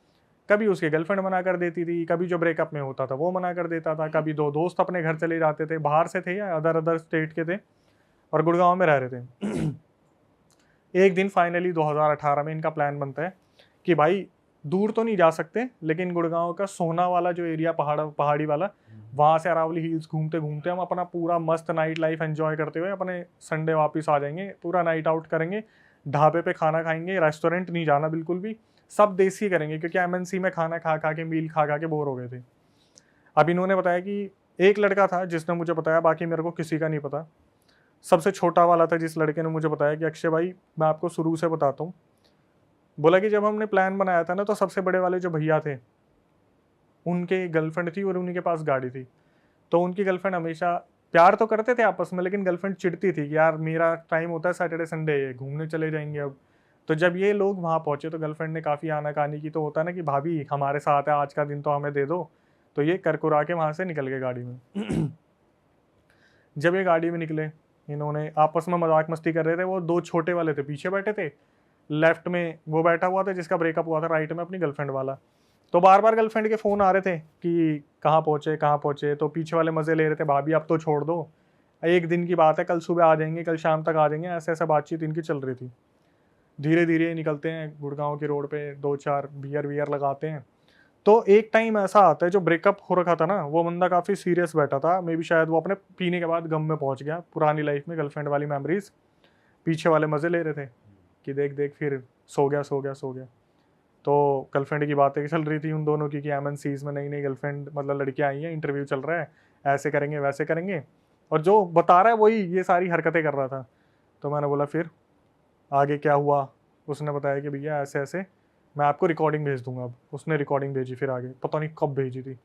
E: कभी उसकी गर्लफ्रेंड मना कर देती थी, कभी जो ब्रेकअप में होता था वो मना कर देता था, कभी 2 दोस्त अपने घर चले जाते थे, बाहर से थे या अदर स्टेट के थे और गुड़गांव में रह रहे थे। एक दिन फाइनली 2018 में इनका प्लान बनता है कि भाई दूर तो नहीं जा सकते, लेकिन गुड़गांव का सोना वाला जो एरिया पहाड़ी वाला, वहाँ से अरावली हिल्स घूमते घूमते हम अपना पूरा मस्त नाइट लाइफ एंजॉय करते हुए अपने संडे वापस आ जाएंगे। पूरा नाइट आउट करेंगे, ढाबे पे खाना खाएंगे, रेस्टोरेंट नहीं जाना बिल्कुल भी, सब देसी करेंगे, क्योंकि MNC में खाना खा खा के मील खा खा के बोर हो गए थे। अब इन्होंने बताया कि एक लड़का था जिसने मुझे बताया, बाकी मेरे को किसी का नहीं पता। सबसे छोटा वाला था जिस लड़के ने मुझे बताया कि अक्षय भाई मैं आपको शुरू से बताता हूँ, बोला कि जब हमने प्लान बनाया था ना, तो सबसे बड़े वाले जो भैया थे उनके गर्लफ्रेंड थी और उन्हीं के पास गाड़ी थी। तो उनकी गर्लफ्रेंड हमेशा प्यार तो करते थे आपस में, लेकिन गर्लफ्रेंड चिढ़ती थी कि यार मेरा टाइम होता है सैटरडे संडे, घूमने चले जाएंगे अब। तो जब ये लोग वहाँ पहुँचे तो गर्लफ्रेंड ने काफ़ी आनाकानी की। तो होता है ना कि भाभी हमारे साथ है, आज का दिन तो हमें दे दो। तो ये करकुरा के वहाँ से निकल गए गाड़ी में। जब ये गाड़ी में निकले, इन्होंने आपस में मजाक मस्ती कर रहे थे। वो 2 छोटे वाले थे पीछे बैठे थे, लेफ्ट में वो बैठा हुआ था जिसका ब्रेकअप हुआ था, राइट में अपनी गर्लफ्रेंड वाला। तो बार बार गर्लफ्रेंड के फ़ोन आ रहे थे कि कहाँ पहुँचे। तो पीछे वाले मज़े ले रहे थे, भाभी अब तो छोड़ दो, एक दिन की बात है, कल सुबह आ जाएंगे, कल शाम तक आ जाएंगे, ऐसे ऐसा बातचीत इनकी चल रही थी। धीरे धीरे निकलते हैं गुड़गांव की रोड पे, 2-4 बियर लगाते हैं। तो एक टाइम ऐसा आता है, जो ब्रेकअप हो रखा था ना, वो बंदा काफ़ी सीरियस बैठा था, मे बी शायद वो अपने पीने के बाद गम में पहुंच गया, पुरानी लाइफ में गर्लफ्रेंड वाली मेमोरीज। पीछे वाले मज़े ले रहे थे कि देख फिर सो गया। तो गर्लफ्रेंड की बातें चल रही थी उन दोनों की कि MNCs में नई गर्लफ्रेंड मतलब लड़कियाँ आई हैं, इंटरव्यू चल रहा है, ऐसे करेंगे वैसे करेंगे। और जो बता रहा है वही ये सारी हरकतें कर रहा था। तो मैंने बोला फिर आगे क्या हुआ? उसने बताया कि भैया ऐसे ऐसे, मैं आपको रिकॉर्डिंग भेज दूंगा। अब उसने रिकॉर्डिंग भेजी, फिर आगे पता नहीं कब भेजी थी।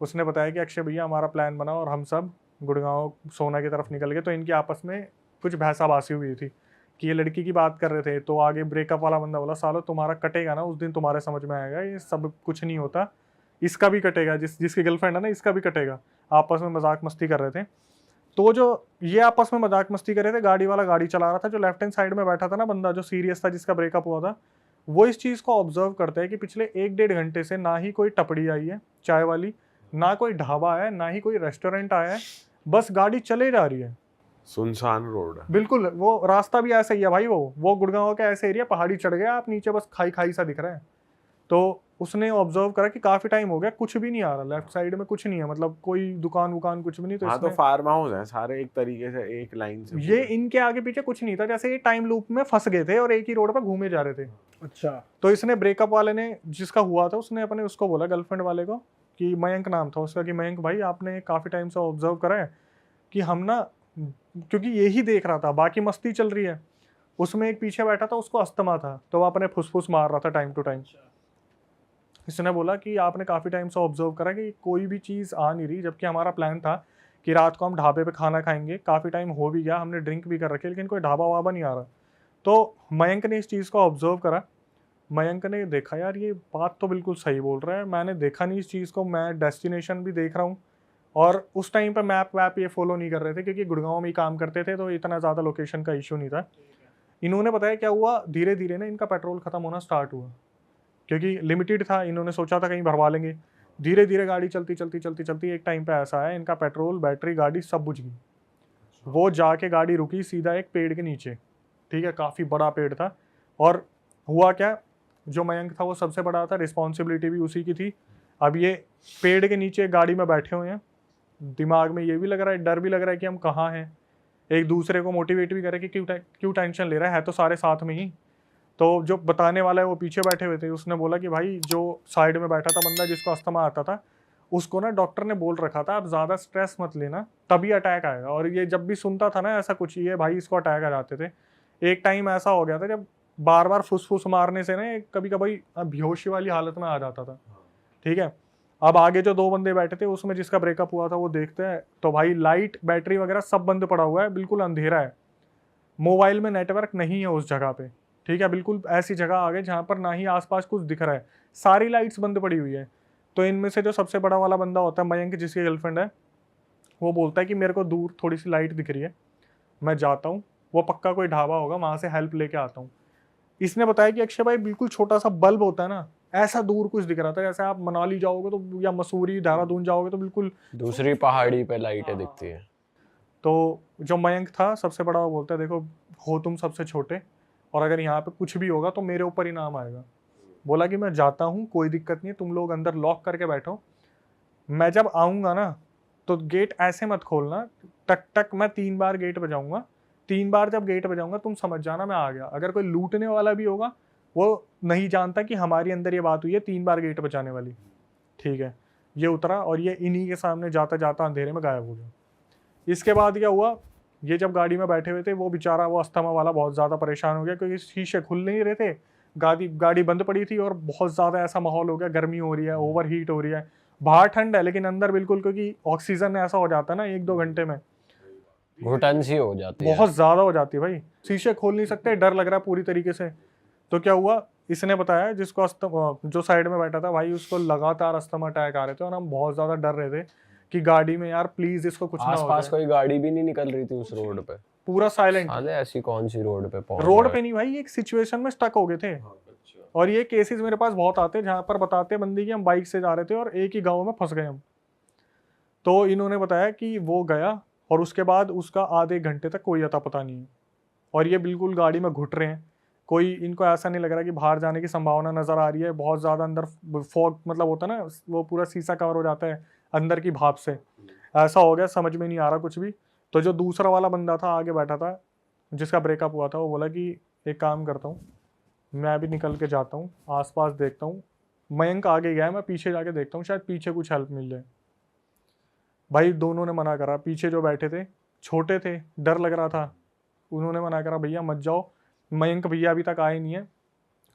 E: उसने बताया कि अक्षय भैया हमारा प्लान बना और हम सब गुड़गांव सोना की तरफ निकल गए, तो इनकी आपस में कुछ बहसाबासी हुई थी कि ये लड़की की बात कर रहे थे। तो आगे ब्रेकअप वाला बंदा बोला सालो तुम्हारा कटेगा ना उस दिन, तुम्हारे समझ में आएगा ये सब कुछ नहीं होता, इसका भी कटेगा, जिसकी गर्लफ्रेंड है ना इसका भी कटेगा। आपस में मजाक मस्ती कर रहे थे। तो जो ये आपस में मजाक मस्ती कर रहे थे, गाड़ी वाला गाड़ी चला रहा था, जो लेफ्ट हैंड साइड में बैठा था ना बंदा जो सीरियस था जिसका ब्रेकअप हुआ था, वो इस चीज़ को ऑब्जर्व करते हैं कि पिछले 1-1.5 घंटे से ना ही कोई टपड़ी आई है चाय वाली, ना कोई ढाबा है, ना ही कोई रेस्टोरेंट आया है, बस गाड़ी चले जा रही है।
C: सुनसान रोड है।
E: बिल्कुल, वो रास्ता भी ऐसा ही है भाई, वो गुड़गांव का ऐसे एरिया, पहाड़ी चढ़ गया आप नीचे, बस खाई खाई सा दिख रहा है। तो उसने ऑब्जर्व करा कि काफी टाइम हो गया कुछ भी नहीं आ रहा, लेफ्ट साइड में कुछ नहीं है, मतलब कोई दुकान वुकान कुछ भी नहीं। तो
C: हाँ, तो
E: इसने
C: फार्म हाउस है सारे एक तरीके से, एक लाइन से
E: ये इनके आगे पीछे कुछ नहीं था, जैसे ये टाइम लूप में फंस गए थे और एक ही रोड पर घूमे जा रहे थे।
D: अच्छा।
E: तो इसने ब्रेकअप वाले ने, जिसका हुआ था, उसने अपने उसको बोला, गर्लफ्रेंड वाले को, कि मयंक नाम था उसका, कि मयंक भाई आपने काफी टाइम से ऑब्जर्व करा है कि हम ना, क्योंकि यही देख रहा था बाकी मस्ती चल रही है, उसमें एक पीछे बैठा था उसको अस्थमा था, तो वो अपने फुसफुस मार रहा था टाइम टू टाइम। इसने बोला कि आपने काफ़ी टाइम से ऑब्जर्व करा कि कोई भी चीज़ आ नहीं रही, जबकि हमारा प्लान था कि रात को हम ढाबे पे खाना खाएंगे, काफ़ी टाइम हो भी गया, हमने ड्रिंक भी कर रखी है, लेकिन कोई ढाबा वाबा नहीं आ रहा। तो मयंक ने इस चीज़ को ऑब्जर्व करा। मयंक ने देखा यार ये बात तो बिल्कुल सही बोल रहा है, मैंने देखा नहीं इस चीज़ को, मैं डेस्टिनेशन भी देख रहा हूँ, और उस टाइम पर मैप वैप ये फॉलो नहीं कर रहे थे क्योंकि गुड़गांव में ही काम करते थे, तो इतना ज़्यादा लोकेशन का इशू नहीं था। इन्होंने बताया क्या हुआ, धीरे धीरे ना इनका पेट्रोल ख़त्म होना स्टार्ट हुआ, क्योंकि लिमिटेड था, इन्होंने सोचा था कहीं भरवा लेंगे। धीरे धीरे गाड़ी चलती चलती चलती चलती एक टाइम पे ऐसा आया इनका पेट्रोल, बैटरी, गाड़ी सब बुझ गई। वो जाके गाड़ी रुकी सीधा एक पेड़ के नीचे, ठीक है, काफ़ी बड़ा पेड़ था। और हुआ क्या, जो मयंक था वो सबसे बड़ा था, रिस्पॉन्सिबिलिटी भी उसी की थी। अब ये पेड़ के नीचे गाड़ी में बैठे हुए हैं, दिमाग में ये भी लग रहा है, डर भी लग रहा है कि हम कहाँ हैं, एक दूसरे को मोटिवेट भी करे कि क्यों टेंशन ले रहा है तो सारे साथ में ही। तो जो बताने वाला है वो पीछे बैठे हुए थे, उसने बोला कि भाई जो साइड में बैठा था बंदा जिसको अस्थमा आता था, उसको ना डॉक्टर ने बोल रखा था आप ज़्यादा स्ट्रेस मत लेना तभी अटैक आएगा। और ये जब भी सुनता था ना ऐसा कुछ, ये भाई इसको अटैक आ जाते थे। एक टाइम ऐसा हो गया था जब बार बार फुसफुस मारने से ना कभी कभी बेहोशी वाली हालत में आ जाता था, ठीक है। अब आगे जो 2 बंदे बैठे थे उसमें जिसका ब्रेकअप हुआ था वो देखते हैं तो भाई लाइट, बैटरी वगैरह सब बंद पड़ा हुआ है, बिल्कुल अंधेरा है, मोबाइल में नेटवर्क नहीं है उस जगह पे, ठीक है। बिल्कुल ऐसी जगह आ गए जहाँ पर ना ही आसपास कुछ दिख रहा है, सारी लाइट्स बंद पड़ी हुई है। तो इनमें से जो सबसे बड़ा वाला बंदा होता है मयंक, जिसकी गर्लफ्रेंड है, वो बोलता है कि मेरे को दूर थोड़ी सी लाइट दिख रही है, मैं जाता हूँ, वो पक्का कोई ढाबा होगा, वहाँ से हेल्प लेके आता हूँ। इसने बताया कि अक्षय भाई बिल्कुल छोटा सा बल्ब होता है ना, ऐसा दूर कुछ दिख रहा था, जैसे आप मनाली जाओगे तो या मसूरी, देहरादून जाओगे तो बिल्कुल
B: दूसरी पहाड़ी पे लाइटें दिखती है।
E: तो जो मयंक था सबसे बड़ा, वो बोलता है देखो हो तुम सबसे छोटे, और अगर यहाँ पे कुछ भी होगा तो मेरे ऊपर ही नाम आएगा। बोला कि मैं जाता हूँ, कोई दिक्कत नहीं है, तुम लोग अंदर लॉक करके बैठो, मैं जब आऊँगा ना तो गेट ऐसे मत खोलना, टक टक मैं 3 बार गेट बजाऊंगा, 3 बार जब गेट बजाऊंगा तुम समझ जाना मैं आ गया। अगर कोई लूटने वाला भी होगा वो नहीं जानता कि हमारी अंदर ये बात हुई है 3 बार गेट बजाने वाली, ठीक है। ये उतरा और ये इन्हीं के सामने जाता जाता अंधेरे में गायब हो गया। इसके बाद क्या हुआ, ये जब गाड़ी में बैठे हुए थे वो बेचारा, वो अस्थमा वाला बहुत ज़्यादा परेशान हो गया क्योंकि शीशे खुल नहीं रहे थे, गाड़ी बंद पड़ी थी और बहुत ज़्यादा ऐसा माहौल हो गया, गर्मी हो रही है, ओवर हीट हो रही है, बाहर ठंड है लेकिन अंदर बिल्कुल, क्योंकि ऑक्सीजन ऐसा हो जाता है ना 1-2 घंटे में
B: घुटन सी हो जाती है,
E: बहुत ज़्यादा हो जाती है भाई, शीशे खोल नहीं सकते, डर लग रहा है पूरी तरीके से। तो क्या हुआ, इसने बताया जिसको अस्थमा, जो साइड में बैठा था भाई, उसको लगातार अस्थमा अटैक आ रहे थे और हम बहुत ज़्यादा डर रहे थे कि गाड़ी में यार प्लीज इसको कुछ ना हो
B: आसपास
E: जाए।
B: कोई गाड़ी भी नहीं निकल रही थी उस रोड पे,
E: पूरा साइलेंट,
B: साले ऐसी कौन सी रोड पे पहुंच
E: रोड
B: गए?
E: पे नहीं भाई, एक सिचुएशन में स्टक हो गए थे। और ये केसेस मेरे पास बहुत आते हैं जहाँ पर बताते बंदी कि हम बाइक से जा रहे थे और एक ही गाँव में फंस गए हम। तो इन्होंने बताया कि वो गया और उसके बाद उसका आधे घंटे तक कोई अता पता नहीं है, और ये बिल्कुल गाड़ी में घुट रहे हैं, कोई इनको ऐसा नहीं लग रहा कि बाहर जाने की संभावना नज़र आ रही है, बहुत ज़्यादा अंदर फॉग, मतलब होता है ना वो पूरा शीशा कवर हो जाता है अंदर की भाप से, ऐसा हो गया, समझ में नहीं आ रहा कुछ भी। तो जो दूसरा वाला बंदा था आगे बैठा था जिसका ब्रेकअप हुआ था, वो बोला कि एक काम करता हूँ, मैं भी निकल के जाता हूँ, आसपास देखता हूँ, मयंक आगे गया है, मैं पीछे जाके देखता हूँ, शायद पीछे कुछ हेल्प मिल जाए। भाई दोनों ने मना करा, पीछे जो बैठे थे छोटे थे, डर लग रहा था, उन्होंने मना करा भैया मत जाओ, मयंक भैया अभी तक आए नहीं है,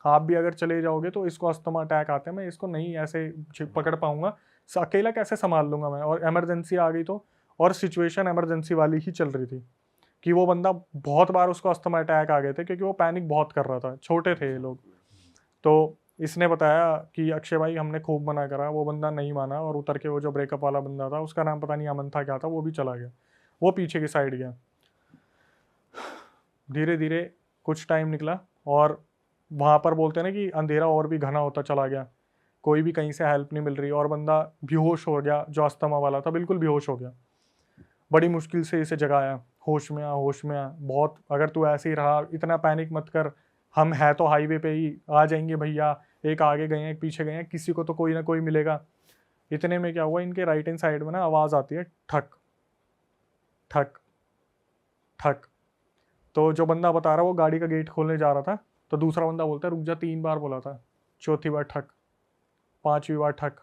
E: आप भी अगर चले जाओगे तो इसको अस्थमा अटैक आते हैं, मैं इसको नहीं ऐसे पकड़ पाऊंगा, अकेला कैसे संभाल लूंगा मैं, और इमरजेंसी आ गई तो, और सिचुएशन इमरजेंसी वाली ही चल रही थी कि वो बंदा बहुत बार उसको अस्थमा अटैक आ गए थे क्योंकि वो पैनिक बहुत कर रहा था, छोटे थे ये लोग। तो इसने बताया कि अक्षय भाई हमने खूब मना करा, वो बंदा नहीं माना, और उतर के वो जो ब्रेकअप वाला बंदा था, उसका नाम पता नहीं अमन था क्या था, वो भी चला गया, वो पीछे की साइड गया। धीरे धीरे कुछ टाइम निकला और वहाँ पर बोलते हैं ना कि अंधेरा और भी घना होता चला गया, कोई भी कहीं से हेल्प नहीं मिल रही, और बंदा बेहोश हो गया, जो अस्थमा वाला था बिल्कुल बेहोश हो गया। बड़ी मुश्किल से इसे जगाया, होश में आ होश में आ, बहुत, अगर तू ऐसे ही रहा इतना पैनिक मत कर, हम है तो हाईवे पे ही, आ जाएंगे भैया, एक आगे गए हैं एक पीछे गए हैं, किसी को तो कोई ना कोई मिलेगा। इतने में क्या हुआ, इनके राइट हैंड साइड में ना आवाज़ आती है ठक ठक ठक। तो जो बंदा बता रहा वो गाड़ी का गेट खोलने जा रहा था, तो दूसरा बंदा बोलता है रुक जा, 3 बार बोला था, चौथी बार ठक, 5वीं बार ठक,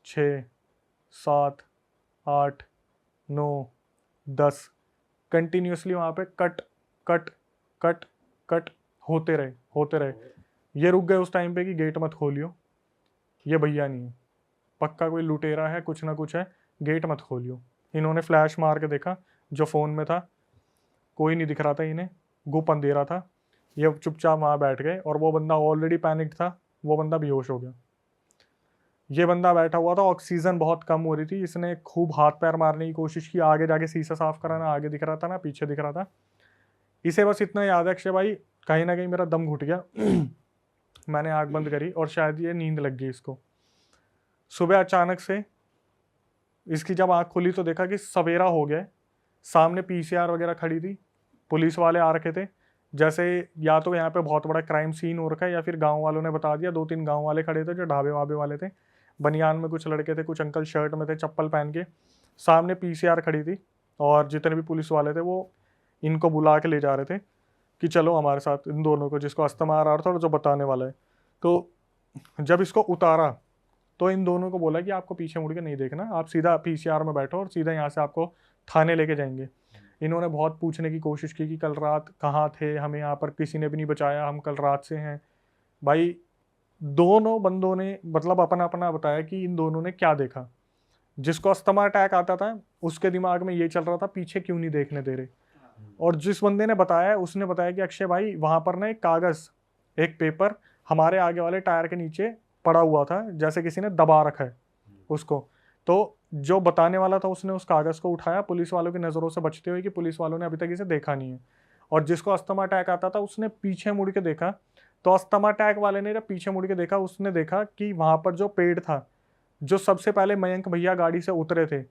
E: 6 7 8 9 10, कंटिन्यूसली वहाँ पे कट कट कट कट होते रहे। ये रुक गए उस टाइम पे कि गेट मत खोलियो, ये भैया नहीं है, पक्का कोई लुटेरा है, कुछ ना कुछ है, गेट मत खोलियो। इन्होंने फ्लैश मार के देखा, जो फ़ोन में था कोई नहीं दिख रहा था इन्हें, गुप अंधेरा था, ये चुपचाप वहाँ बैठ गए, और वो बंदा ऑलरेडी पैनिक था, वो बंदा बेहोश हो गया। ये बंदा बैठा हुआ था, ऑक्सीजन बहुत कम हो रही थी, इसने खूब हाथ पैर मारने की कोशिश की, आगे जाके शीशा साफ करा, ना आगे दिख रहा था ना पीछे दिख रहा था। इसे बस इतना याद है अक्षय भाई, कहीं ना कहीं मेरा दम घुट गया मैंने आँख बंद करी और शायद ये नींद लग गई इसको। सुबह अचानक से इसकी जब आँख खुली तो देखा कि सवेरा हो गया, सामने पीसीआर वगैरह खड़ी थी, पुलिस वाले आ रखे थे, जैसे या तो यहाँ पे बहुत बड़ा क्राइम सीन हो रखा है, या फिर गांव वालों ने बता दिया। 2-3 गांव वाले खड़े थे जो ढाबे वाबे वाले थे, बनियान में कुछ लड़के थे, कुछ अंकल शर्ट में थे चप्पल पहन के, सामने पीसीआर खड़ी थी, और जितने भी पुलिस वाले थे वो इनको बुला के ले जा रहे थे कि चलो हमारे साथ, इन दोनों को, जिसको अस्थमा आ रहा था और जो बताने वाला है। तो जब इसको उतारा तो इन दोनों को बोला कि आपको पीछे मुड़ के नहीं देखना, आप सीधा पीसीआर में बैठो और सीधा यहाँ से आपको थाने लेके जाएंगे। इन्होंने बहुत पूछने की कोशिश की कि कल रात कहाँ थे, हमें यहाँ पर किसी ने भी नहीं बचाया, हम कल रात से हैं। भाई दोनों बंदों ने मतलब अपना अपना बताया कि इन दोनों ने क्या देखा। जिसको अस्थमा अटैक आता था उसके दिमाग में ये चल रहा था पीछे क्यों नहीं देखने दे रहे, और जिस बंदे ने बताया उसने बताया कि अक्षय भाई वहाँ पर ना एक कागज़, एक पेपर हमारे आगे वाले टायर के नीचे पड़ा हुआ था, जैसे किसी ने दबा रखा है उसको। तो जो बताने वाला था उसने उस कागज़ को उठाया, पुलिस वालों की नज़रों से बचते हुए कि पुलिस वालों ने अभी तक इसे देखा नहीं है, और जिसको अस्थमा अटैक आता था उसने पीछे मुड़ के देखा। तो अस्थमा अटैक वाले ने जब पीछे मुड़ के देखा, उसने देखा कि वहाँ पर जो पेड़ था, जो सबसे पहले मयंक भैया गाड़ी से उतरे थे,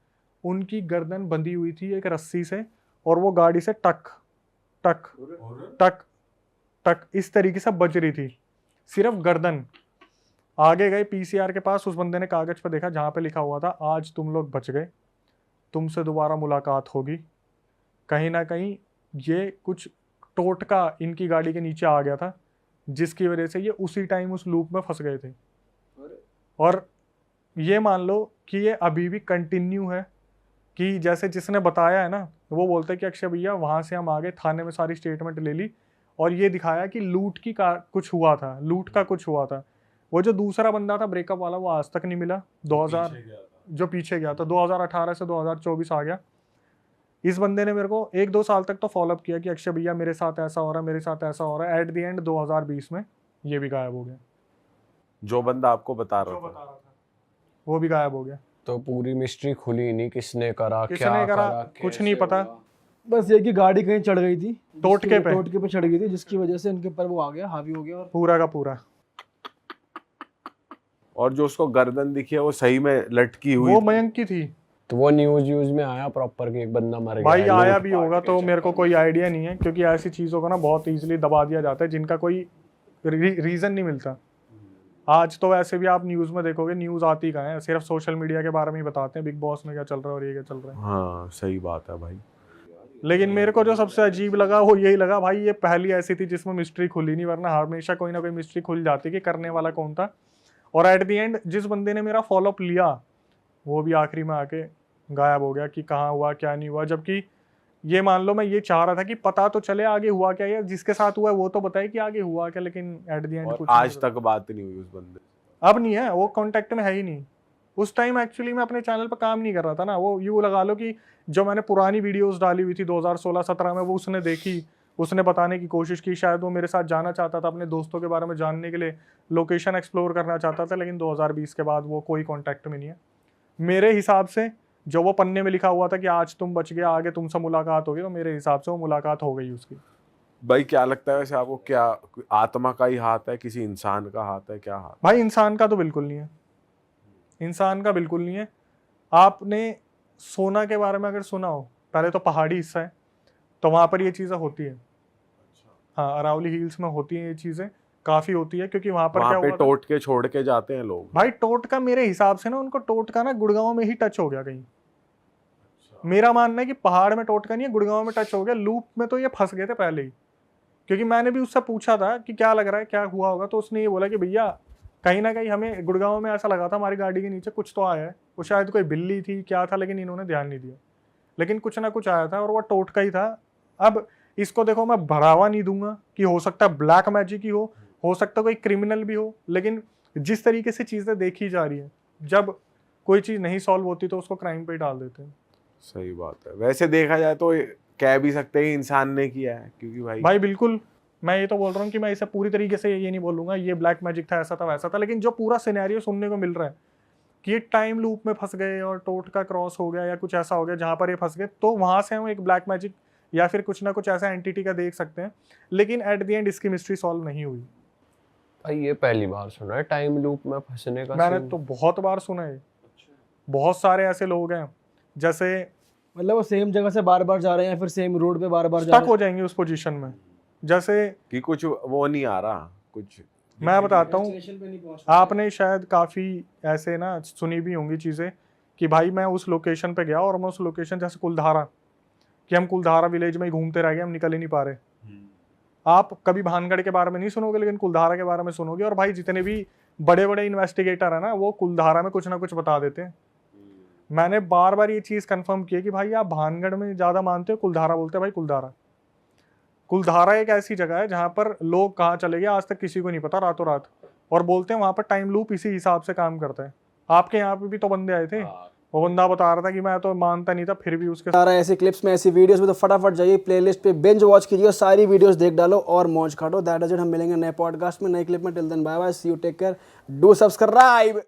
E: उनकी गर्दन बंधी हुई थी एक रस्सी से, और वो गाड़ी से टक टक टक टक इस तरीके से बज रही थी, सिर्फ गर्दन। आगे गए पीसीआर के पास, उस बंदे ने कागज पर देखा जहाँ पे लिखा हुआ था आज तुम लोग बच गए, तुमसे दोबारा मुलाकात होगी। कहीं ना कहीं ये कुछ टोटका इनकी गाड़ी के नीचे आ गया था, जिसकी वजह से ये उसी टाइम उस लूप में फंस गए थे। और ये मान लो कि ये अभी भी कंटिन्यू है, कि जैसे जिसने बताया है ना, वो बोलते हैं कि अक्षय भैया वहाँ से हम आ गए, थाने में सारी स्टेटमेंट ले ली, और ये दिखाया कि लूट की कुछ हुआ था, लूट का कुछ हुआ था। वो जो दूसरा बंदा था ब्रेकअप वाला, वो आज तक नहीं मिला। 2000 जो पीछे गया था, 2018 से 2024 आ गया। इस बंदे ने मेरे को 1-2 साल तक तो फॉलोअप किया कि अक्षय भैया मेरे साथ ऐसा हो रहा है, मेरे साथ ऐसा हो रहा है। एट द एंड 2020 में ये भी गायब हो गया।
C: जो बंदा आपको बता रहा था
E: वो भी गायब हो गया।
B: तो पूरी मिस्ट्री खुली नहीं, किसने करा,
E: किसने
B: क्या
E: करा, कुछ
B: कैसे
E: नहीं पता।
B: हुआ?
D: बस ये कि गाड़ी कहीं चढ़ गई थी,
E: टोटके पे
D: चढ़ गई थी, जिसकी वजह से इनके ऊपर वो आ गया, हावी हो गया। और
E: पूरा का पूरा,
C: और जो उसको गर्दन दिखी है वो सही में लटकी हुई
E: वो
C: थी।
E: मयंक की थी।
B: तो वो न्यूज में आया प्रॉपर कि एक बंदा मर गया
E: भाई
B: है,
E: आया
B: लूट
E: भी
B: पाट
E: होगा
B: के
E: तो
B: चक्कर
E: मेरे को
B: में।
E: कोई आइडिया नहीं है, क्योंकि ऐसी चीज़ों को ना बहुत इजीली दबा दिया जाता है जिनका कोई रीज़न नहीं मिलता। आज तो वैसे भी आप न्यूज़ में देखोगे, न्यूज़ आती कहाँ है, सिर्फ सोशल मीडिया के बारे में ही बताते हैं, बिग बॉस में क्या चल रहा है और ये क्या चल रहा है।
C: हाँ सही बात है भाई।
E: लेकिन मेरे को जो सबसे अजीब लगा वो यही लगा भाई, ये पहली ऐसी थी जिसमें मिस्ट्री खुली नहीं, वरना हमेशा कोई ना कोई मिस्ट्री खुल जाती कि करने वाला कौन था। और एट द एंड जिस बंदे ने मेरा फॉलोअप लिया वो भी आखिरी में आके गायब हो गया कि कहाँ हुआ क्या नहीं हुआ, जबकि ये मान लो मैं ये चाह रहा था कि पता तो चले आगे हुआ क्या, या जिसके साथ हुआ है वो तो बताए कि आगे हुआ क्या, लेकिन एट द एंड
C: और
E: कुछ
C: आज तक बात नहीं हुई उस बंदे से।
E: अब नहीं है, वो कांटेक्ट में है ही नहीं। उस टाइम एक्चुअली मैं अपने चैनल पर काम नहीं कर रहा था ना, वो यूँ लगा लो कि जो मैंने पुरानी वीडियोस डाली हुई थी 2016-17 में, वो उसने देखी, उसने बताने की कोशिश की, शायद वो मेरे साथ जाना चाहता था, अपने दोस्तों के बारे में जानने के लिए लोकेशन एक्सप्लोर करना चाहता था, लेकिन 2020 के बाद वो कोई कॉन्टैक्ट में नहीं है। मेरे हिसाब से जो वो पन्ने में लिखा हुआ था कि आज तुम बच गए, आगे तुमसे मुलाकात होगी, तो मेरे हिसाब से वो मुलाकात हो गई उसकी।
C: भाई क्या लगता है वैसे आपको, क्या आत्मा का ही हाथ है, किसी इंसान का हाथ है, क्या हाथ?
E: भाई इंसान का तो बिल्कुल नहीं है, इंसान का बिल्कुल नहीं है। आपने सोना के बारे में अगर सुना हो, पहले तो पहाड़ी हिस्सा है तो वहाँ पर ये चीज़ें होती है। हाँ, अरावली हिल्स में होती हैं ये चीज़ें, काफ़ी होती है, क्योंकि वहाँ पर
C: वहाँ
E: क्या
C: पे
E: हुआ था?
C: टोट के छोड़ के जाते हैं लोग।
E: भाई टोटका मेरे हिसाब से ना, उनको टोटका ना गुड़गांव में ही टच हो गया कहीं। मेरा मानना है कि पहाड़ में टोटका नहीं है, गुड़गांव में टच हो गया। लूप में तो ये फंस गए थे पहले ही, क्योंकि मैंने भी उससे पूछा था कि क्या लग रहा है, क्या हुआ होगा, तो उसने ये बोला कि भैया कहीं ना कहीं हमें गुड़गांव में ऐसा लगा था हमारी गाड़ी के नीचे कुछ तो आया है, वो शायद कोई बिल्ली थी क्या था, लेकिन इन्होंने ध्यान नहीं दिया, लेकिन कुछ ना कुछ आया था और वो टोटका ही था। अब इसको देखो, मैं बढ़ावा नहीं दूंगा कि हो सकता है ब्लैक मैजिक ही हो सकता है कोई क्रिमिनल भी हो, लेकिन जिस तरीके से चीज़ें देखी जा रही है, जब कोई चीज़ नहीं सॉल्व होती तो उसको क्राइम पे ही डाल देते हैं।
C: सही बात है। वैसे देखा जाए तो कह भी सकते हैं कि इंसान ने किया है, क्योंकि भाई
E: बिल्कुल, मैं ये तो बोल रहा हूँ कि मैं इसे पूरी तरीके से ये नहीं बोलूंगा ये ब्लैक मैजिक था, ऐसा था वैसा था, लेकिन जो पूरा सिनेरियो सुनने को मिल रहा है कि ये टाइम लूप में फंस गए और टोटका क्रॉस हो गया या कुछ ऐसा हो गया जहाँ पर ये फंस गए, तो वहाँ से हम एक ब्लैक मैजिक या फिर कुछ ना कुछ ऐसा एंटिटी का देख सकते हैं, लेकिन एट द एंड इसकी मिस्ट्री सॉल्व नहीं हुई।
B: भाई ये पहली बार सुना है टाइम लूप में फंसने का
E: मैंने
B: scene।
E: तो बहुत बार सुना है, बहुत सारे ऐसे लोग हैं जैसे
D: मतलब वो सेम जगह से बार बार जा रहे हैं या फिर सेम रोड पे बार बार जा
E: स्टक
D: रहे
E: हो जाएंगे उस पोजीशन में। जैसे
C: कि कुछ वो नहीं आ रहा कुछ।
E: मैं बताता हूँ,
D: स्टेशन पे नहीं पहुंच रहे।
E: आपने शायद काफ़ी ऐसे ना सुनी भी होंगी चीज़ें कि भाई मैं उस लोकेशन पे गया और मैं उस लोकेशन, जैसे कुलधारा, कि हम कुलधारा विलेज में ही घूमते रह गए, हम निकल ही नहीं पा रहे। आप कभी भानगढ़ के बारे में नहीं सुनोगे, लेकिन कुलधारा के बारे में सुनोगे, और भाई जितने भी बड़े बड़े इन्वेस्टिगेटर है ना, वो कुलधारा में कुछ ना कुछ बता देते हैं। मैंने बार बार ये चीज़ कंफर्म की है कि भाई आप भानगढ़ में ज़्यादा मानते हो, कुलधारा बोलते हैं भाई। कुलधारा एक ऐसी जगह है जहाँ पर लोग कहाँ चले गए आज तक किसी को नहीं पता, रातों रात, और बोलते हैं वहाँ पर टाइम लूप इसी हिसाब से काम करता है। आपके यहाँ पे भी तो बंदे आए थे, वो बंदा बता रहा था कि मैं तो मानता नहीं था, फिर भी उसके
D: आ रहा है ऐसे क्लिप्स में, ऐसी वीडियोस में, तो फटाफट जाइए प्लेलिस्ट पे बिंज वॉच कीजिए और सारी वीडियोस देख डालो और मौज काटो। That is it. हम मिलेंगे नए पॉडकास्ट में, नए क्लिप में। Till then bye bye, see you, take care, do subscribe.